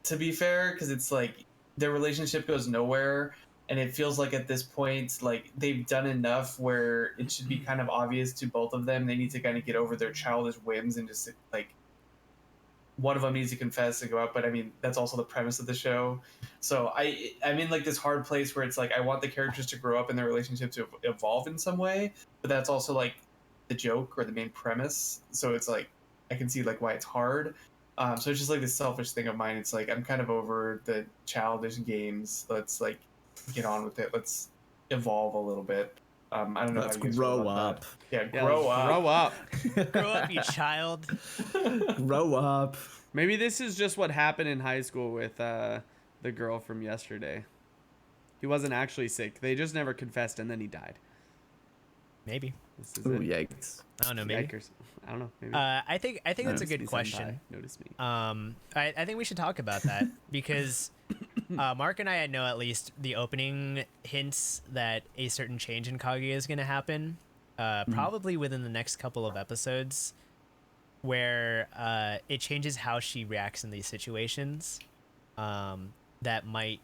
to be fair, because it's like their relationship goes nowhere, and it feels like at this point, like, they've done enough where it should be kind of obvious to both of them they need to kind of get over their childish whims and just like one of them needs to confess and go out. But I mean, that's also the premise of the show. So I'm in like this hard place where it's like I want the characters to grow up and their relationship to evolve in some way, but that's also like the joke or the main premise. So it's like I can see like why it's hard. So it's just like this selfish thing of mine. It's like I'm kind of over the childish games. Let's like get on with it. Let's evolve a little bit. I don't know. Let's how you guys grow feel about up. that. Yeah, Grow up. Grow up. Grow up, you child. Grow up. Maybe this is just what happened in high school with the girl from yesterday. He wasn't actually sick. They just never confessed, and then he died. Maybe. This is Ooh, it. yikes. I don't know. Maybe. Yikers. I don't know. Maybe. I think that's a Notice good me, question. senpai. Notice me. I think we should talk about that because Mark and I know at least the opening hints that a certain change in Kaguya is going to happen, probably within the next couple of episodes, where it changes how she reacts in these situations. That might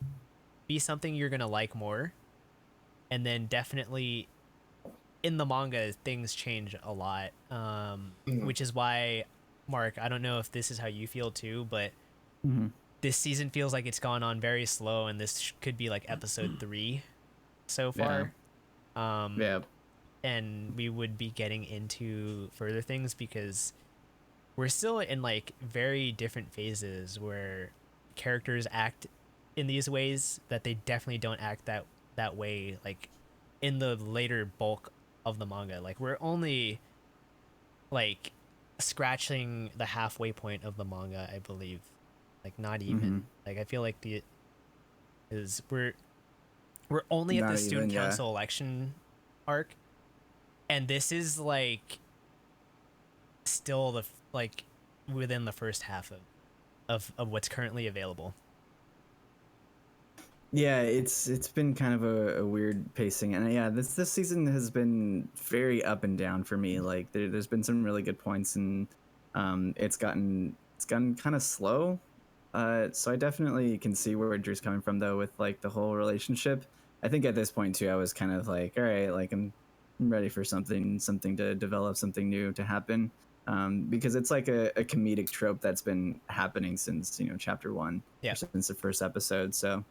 be something you're going to like more. And then definitely in the manga, things change a lot, which is why, Mark, I don't know if this is how you feel too, but this season feels like it's gone on very slow, and this could be like episode 3 so far. Yeah. And we would be getting into further things because we're still in like very different phases where characters act in these ways that they definitely don't act that way like in the later bulk of the manga. Like we're only like scratching the halfway point of the manga, I believe. Like not even. Like I feel like we're only at Not the student even, yeah. council election arc, and this is like still the like within the first half of what's currently available. Yeah, it's been kind of a weird pacing, and yeah, this season has been very up and down for me. Like there's been some really good points, and it's gotten kind of slow. So I definitely can see where Drew's coming from though with like the whole relationship. I think at this point too, I was kind of like, all right, like I'm I'm ready for something to develop, something new to happen. Because it's like a comedic trope that's been happening since chapter one, Yeah. or since the first episode. So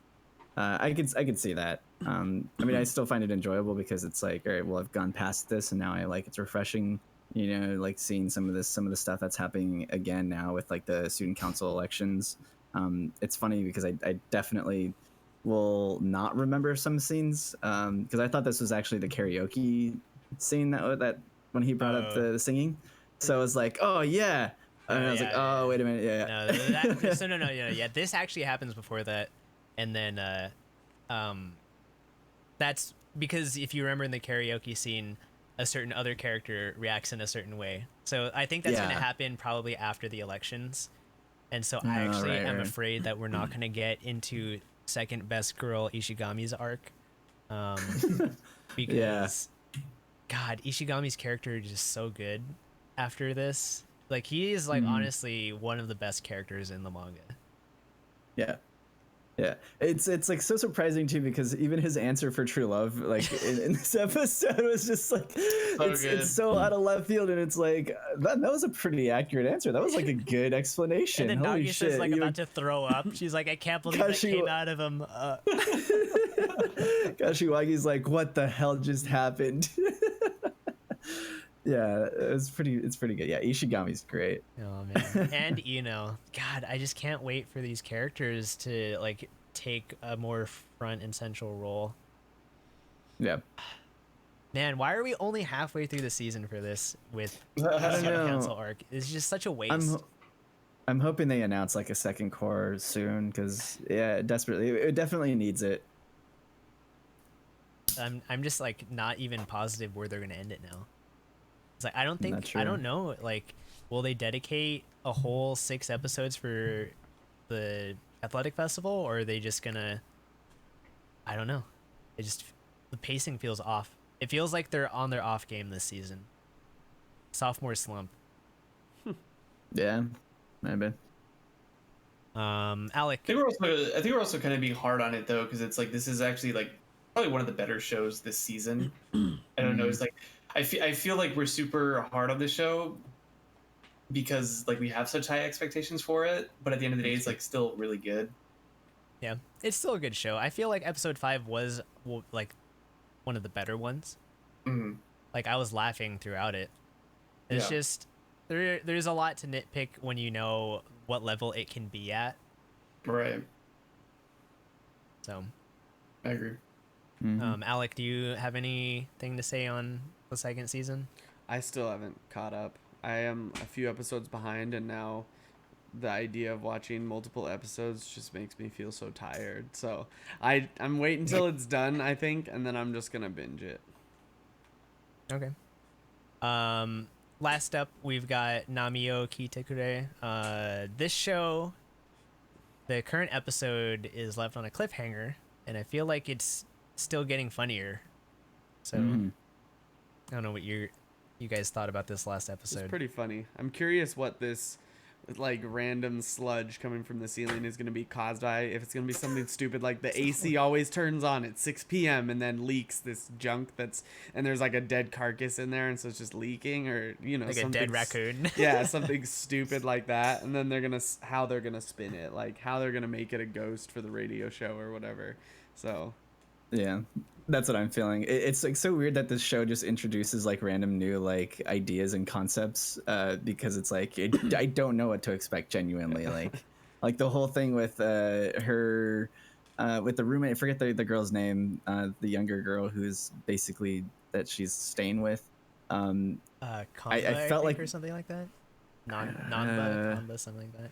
I could see that. I mean, I still find it enjoyable because it's like, all right, well, I've gone past this, and now it's refreshing. Like seeing some of the stuff that's happening again now with like the student council elections. It's funny because I definitely will not remember some scenes because I thought this was actually the karaoke scene that when he brought up the singing. So I was like, oh yeah. And I was like, oh, wait a minute. Yeah. No, this actually happens before that. And then that's because if you remember in the karaoke scene, a certain other character reacts in a certain way. So I think that's going to happen probably after the elections. And so I actually am afraid that we're not going to get into second best girl Ishigami's arc. Because, God, Ishigami's character is just so good after this. Like, he is, like, honestly one of the best characters in the manga. Yeah. Yeah, it's like so surprising too because even his answer for true love, like in this episode, was just like it's so out of left field, and it's like that was a pretty accurate answer. That was like a good explanation. And then Holy Nagisa's shit, like about to throw up. She's like, I can't believe that came out of him. Kashiwagi's like, what the hell just happened? Yeah, it's pretty good. Yeah, Ishigami's great. Oh man. And God, I just can't wait for these characters to like take a more front and central role. Yeah. Man, why are we only halfway through the season for this with I don't know. Council arc? It's just such a waste. I'm hoping they announce like a second core soon because it definitely needs it. I'm just like not even positive where they're gonna end it now. It's like I don't know. Like, will they dedicate a whole 6 episodes for the athletic festival, or are they just gonna? I don't know. The pacing feels off. It feels like they're on their off game this season. Sophomore slump. Yeah, maybe. Alec. I think we're also kind of being hard on it though, because it's like this is actually like probably one of the better shows this season. I don't know. It's like I feel like we're super hard on this show because like we have such high expectations for it, but at the end of the day, it's like still really good. Yeah, it's still a good show. I feel like episode 5 was like one of the better ones. Mm-hmm. Like I was laughing throughout it. It's just there's a lot to nitpick when you know what level it can be at. Right. So I agree. Alec, do you have anything to say on the second season? I still haven't caught up. I am a few episodes behind, and now the idea of watching multiple episodes just makes me feel so tired. So I'm waiting until it's done, I think, and then I'm just gonna binge it. Okay. Last up, we've got Namio Kitekure. This show, the current episode is left on a cliffhanger, and I feel like it's still getting funnier. So I don't know what you guys thought about this last episode. It's pretty funny. I'm curious what this like random sludge coming from the ceiling is going to be caused by. If it's going to be something stupid like the AC always turns on at 6 p.m. and then leaks this junk and there's like a dead carcass in there, and so it's just leaking, or like a dead raccoon. Yeah, something stupid like that. And then how they're gonna spin it, like how they're gonna make it a ghost for the radio show or whatever. So yeah, that's what I'm feeling. It's like so weird that this show just introduces like random new like ideas and concepts because it's like I don't know what to expect genuinely. Like the whole thing with her with the roommate. I forget the girl's name. The younger girl who's basically that she's staying with. Kanba, I felt like or something like that. Kanba, something like that.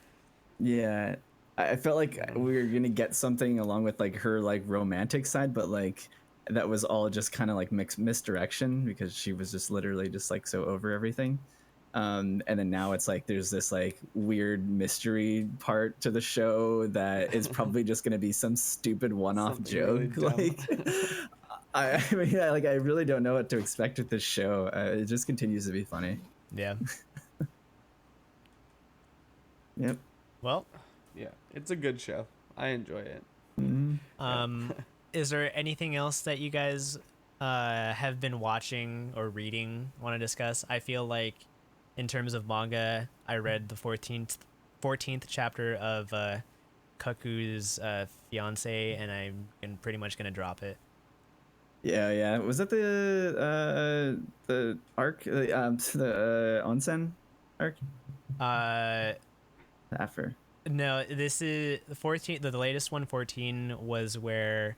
Yeah. I felt like we were gonna get something along with like her like romantic side, but like that was all just kind of like misdirection because she was just literally just like so over everything. And then now it's like there's this like weird mystery part to the show that is probably just gonna be some stupid one-off Something joke. really I mean, yeah, like I really don't know what to expect with this show. It just continues to be funny. Yeah. Yep. Well, yeah, it's a good show. I enjoy it. Mm-hmm. is there anything else that you guys have been watching or reading want to discuss. I feel like in terms of manga, I read the 14th chapter of Kaku's fiance, and I'm pretty much gonna drop it. Yeah. Was that the arc, the onsen arc? After. No, this is the 14th. The latest one, 14, was where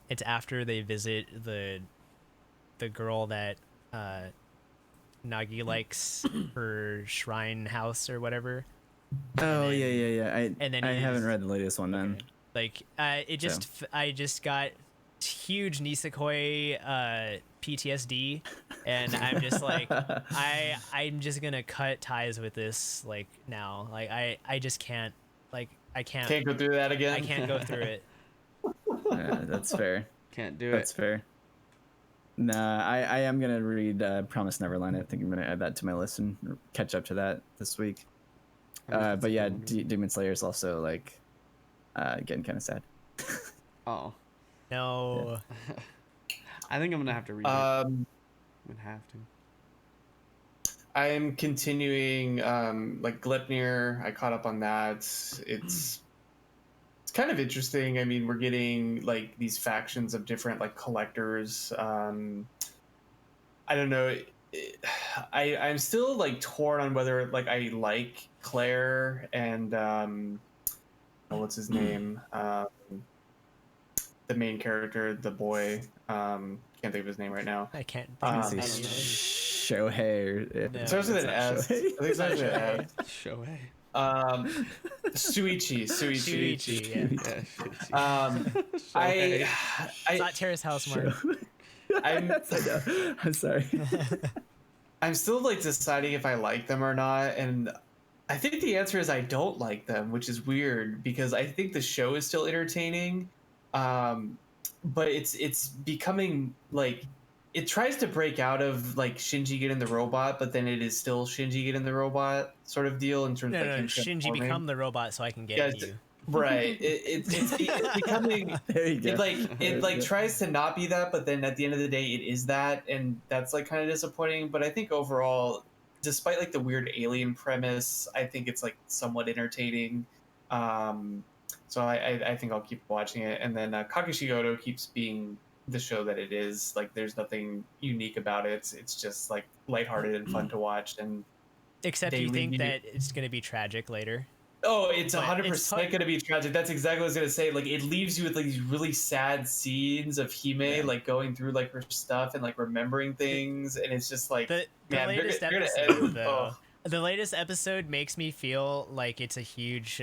it's after they visit the girl that Nagi likes, her shrine house or whatever. Oh, then- yeah. and then I he's- haven't read the latest one then. Okay. Like I just got huge Nisekoi PTSD, and I'm just like I'm just gonna cut ties with this like now. Like I just can't, like I can't go through that again. I can't go through it. Yeah, that's fair. Can't do That's it. fair. Nah, I am gonna read Promise Neverland. I think I'm gonna add that to my list and catch up to that this week. But yeah, Demon Slayer is also like getting kind of sad. Oh, No. I think I'm gonna have to read it. I'm gonna have to. I'm continuing like Gleipnir. I caught up on that. It's kind of interesting. I mean, we're getting like these factions of different like collectors. I don't know. I'm still like torn on whether like I like Claire and what's his name? The main character, the boy. Can't think of his name right now. I can't think Um, of Is it. he Shohei? No. It starts with It's an not S. I Shohei. think it starts with an S. Shohei. Suichi. Shuichi, yeah. Yeah. I It's not Terrace House, Mark. I'm sorry. I'm still like deciding if I like them or not, and I think the answer is I don't like them, which is weird because I think the show is still entertaining, but it's becoming like it tries to break out of like Shinji getting the robot, but then it is still Shinji getting the robot sort of deal in terms No, of like no, him Shinji transforming. become the robot so I can get Yeah, at you. Right. It's becoming. There you go. It like tries to not be that, but then at the end of the day, it is that, and that's like kind of disappointing. But I think overall, despite like the weird alien premise, I think it's like somewhat entertaining. So I think I'll keep watching it, and then Kakishigoto keeps being the show that it is. Like, there's nothing unique about it. It's just like lighthearted and fun to watch, and Except they you think leave you- that it's going to be tragic later. oh, it's But 100% going to be tragic. That's exactly what I was going to say. Like, it leaves you with like these really sad scenes of Hime like going through like her stuff and like remembering things, and it's just like, The man, latest they're gonna episode, end. though, Oh, the latest episode makes me feel like it's a huge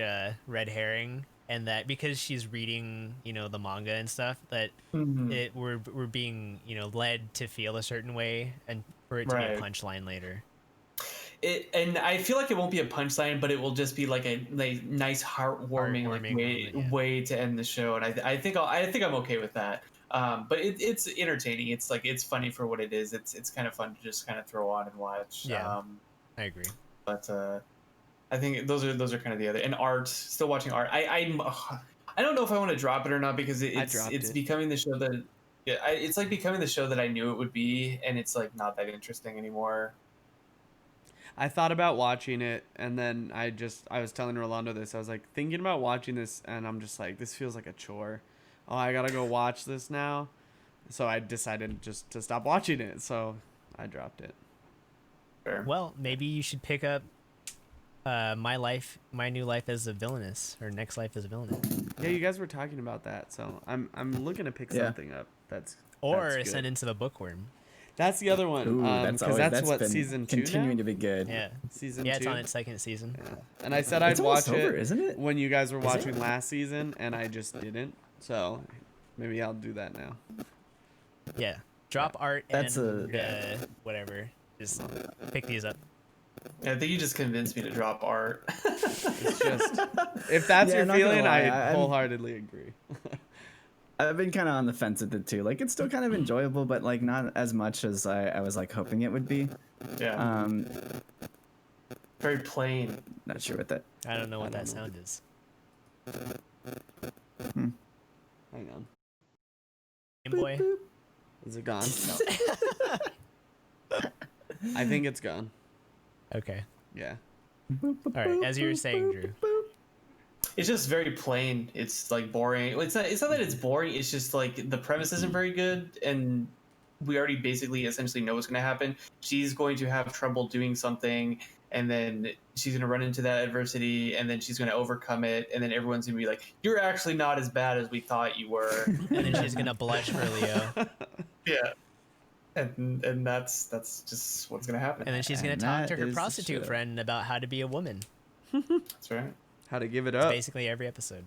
red herring, and that because she's reading, the manga and stuff, that mhm. we're being, led to feel a certain way, and for it to be a Right. punchline later. And I feel like it won't be a punchline, but it will just be like a nice heartwarming like Heartwarming way moment, yeah. way to end the show, and I think I'm okay with that. But it's entertaining. It's like it's funny for what it is. It's kind of fun to just kind of throw on and watch. Yeah. I agree. But I think those are kind of the other, and art. Still watching art. I don't know if I want to drop it or not because dropped it's it. becoming the show that it's like becoming the show that I knew it would be, and it's like not that interesting anymore. I thought about watching it, and then I was telling Rolando this. I was like thinking about watching this, and I'm just like, this feels like a chore. Oh, I gotta go watch this now. So I decided just to stop watching it. So I dropped it. Fair. Well, maybe you should pick up my new life as a villainess, or next life as a villainess, Yeah, you guys were talking about that, so I'm looking to pick Yeah. something up. That's or good. Ascendance of a Bookworm. That's the other one. Ooh, Because that's what been season 2 continuing now? to be good. Yeah, Season yeah, 2. it's on its second season. Yeah. And I said I'd It's almost watch over, it isn't it? when you guys were it? watching last season, and I just didn't. So maybe I'll do that now. Yeah, drop art That's and a- whatever. Just pick these up. Yeah, I think you just convinced me to drop art. It's just if that's Yeah, your not gonna feeling, lie, I I'm- wholeheartedly agree. I've been kind of on the fence with it too. Like, it's still kind of enjoyable, but like not as much as I was like hoping it would be. Yeah, very plain. Not sure what that. I don't know what I don't that know. sound is. Hang on. Game Boy. Is it gone? I think it's gone. Okay. Yeah. All right. As you were saying, Drew. It's just very plain. It's like boring. It's not that it's boring. It's just like the premise isn't very good, and we already basically essentially know what's going to happen. She's going to have trouble doing something, and then she's going to run into that adversity, and then she's going to overcome it, and then everyone's going to be like, "You're actually not as bad as we thought you were." And then she's gonna blush for Leo. Yeah. And that's just what's going to happen. And then she's gonna And talk that to her is the prostitute show. friend about how to be a woman. That's right. How to give it It's up. basically every episode.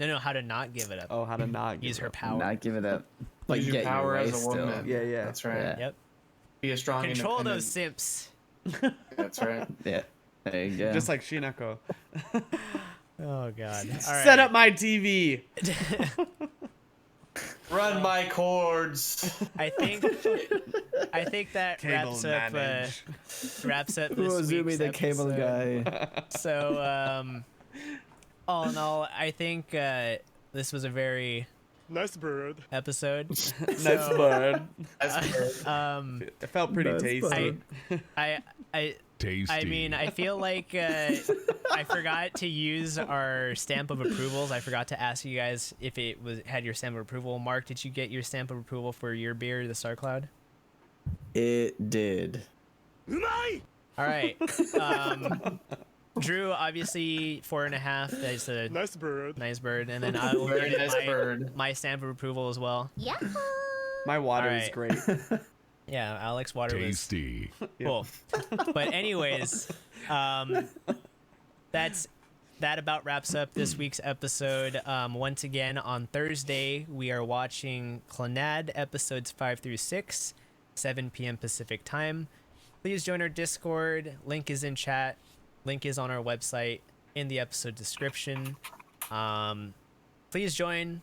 No, how to not give it up. Oh, how to not Use give her it up. power. Not give it up. But Use your get power your way as a still. woman. Yeah, yeah. That's right. Yeah. Yep. Be a strong, Control independent- those simps. That's right. Yeah. There you go. Just like Shinako. Oh god. All Set right. up my TV. Run my cords. I think that Cable wraps up manage. wraps up this Nezumi, week's the cable episode. guy. So all in all, I think this was a very Nice bird. episode. Nice So, bird. That's It felt pretty Nice tasty. bird. I Tasty. I mean, I feel like I forgot to use our stamp of approvals. I forgot to ask you guys if it had your stamp of approval. Mark, did you get your stamp of approval for your beer, the Star Cloud? It did. All right. Drew, obviously 4.5. That's a Nice bird. nice bird, and then I will Very give it nice bird. my stamp of approval as well. My water is Alright. great. Yeah, Alex Water was Tasty. cool. But anyways, that about wraps up this week's episode. Once again, on Thursday, we are watching Clannad episodes 5 through 6, 7 p.m. Pacific time. Please join our Discord. Link is in chat. Link is on our website in the episode description. Please join.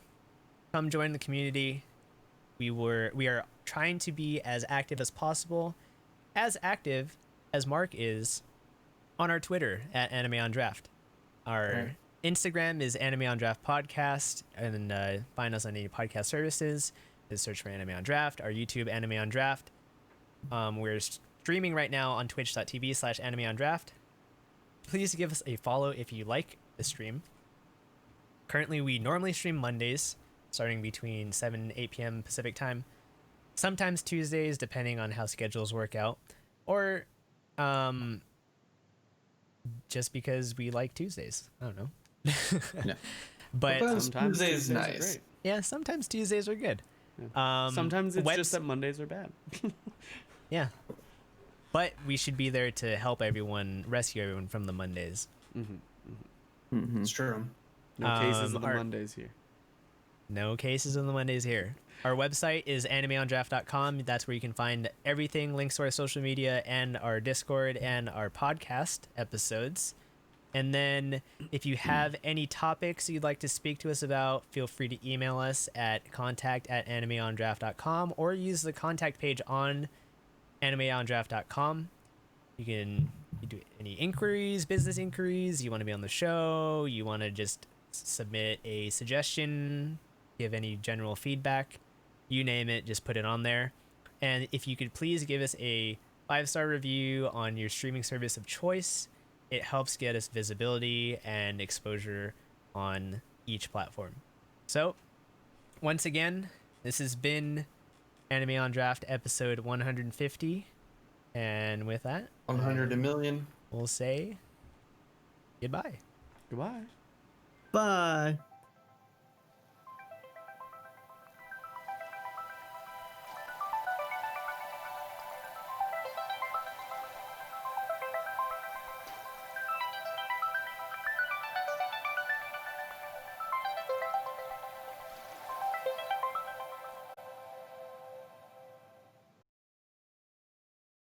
Come join the community. We are trying to be as active as possible, as active as Mark is on our Twitter at Anime on Draft. Our Instagram is Anime on Draft Podcast, and then find us on any podcast services. Just search for Anime on Draft. Our YouTube, Anime on Draft. We're streaming right now on twitch.tv/Anime on Draft. Please give us a follow if you like the stream. Currently, we normally stream Mondays, starting between 7 and 8 p.m. Pacific time. Sometimes Tuesdays, depending on how schedules work out. Or just because we like Tuesdays. I don't know. Yeah. But Sometimes Tuesday's are nice. great. yeah, sometimes Tuesdays are good. Sometimes it's webs- just that Mondays are bad. Yeah. But we should be there to help everyone, rescue everyone from the Mondays. It's true. No cases of the our- Mondays here. No cases on the Mondays here. Our website is animeondraft.com. That's where you can find everything, links to our social media and our Discord and our podcast episodes. And then if you have any topics you'd like to speak to us about, feel free to email us at contact@animeondraft.com or use the contact page on animeondraft.com. You do any inquiries, business inquiries, you want to be on the show, you want to just submit a suggestion, give any general feedback, you name it, just put it on there. And if you could please give us a 5-star review on your streaming service of choice, it helps get us visibility and exposure on each platform. So, once again, this has been Anime on Draft episode 150. And with that, 100 a million. we'll say goodbye. Goodbye. Bye.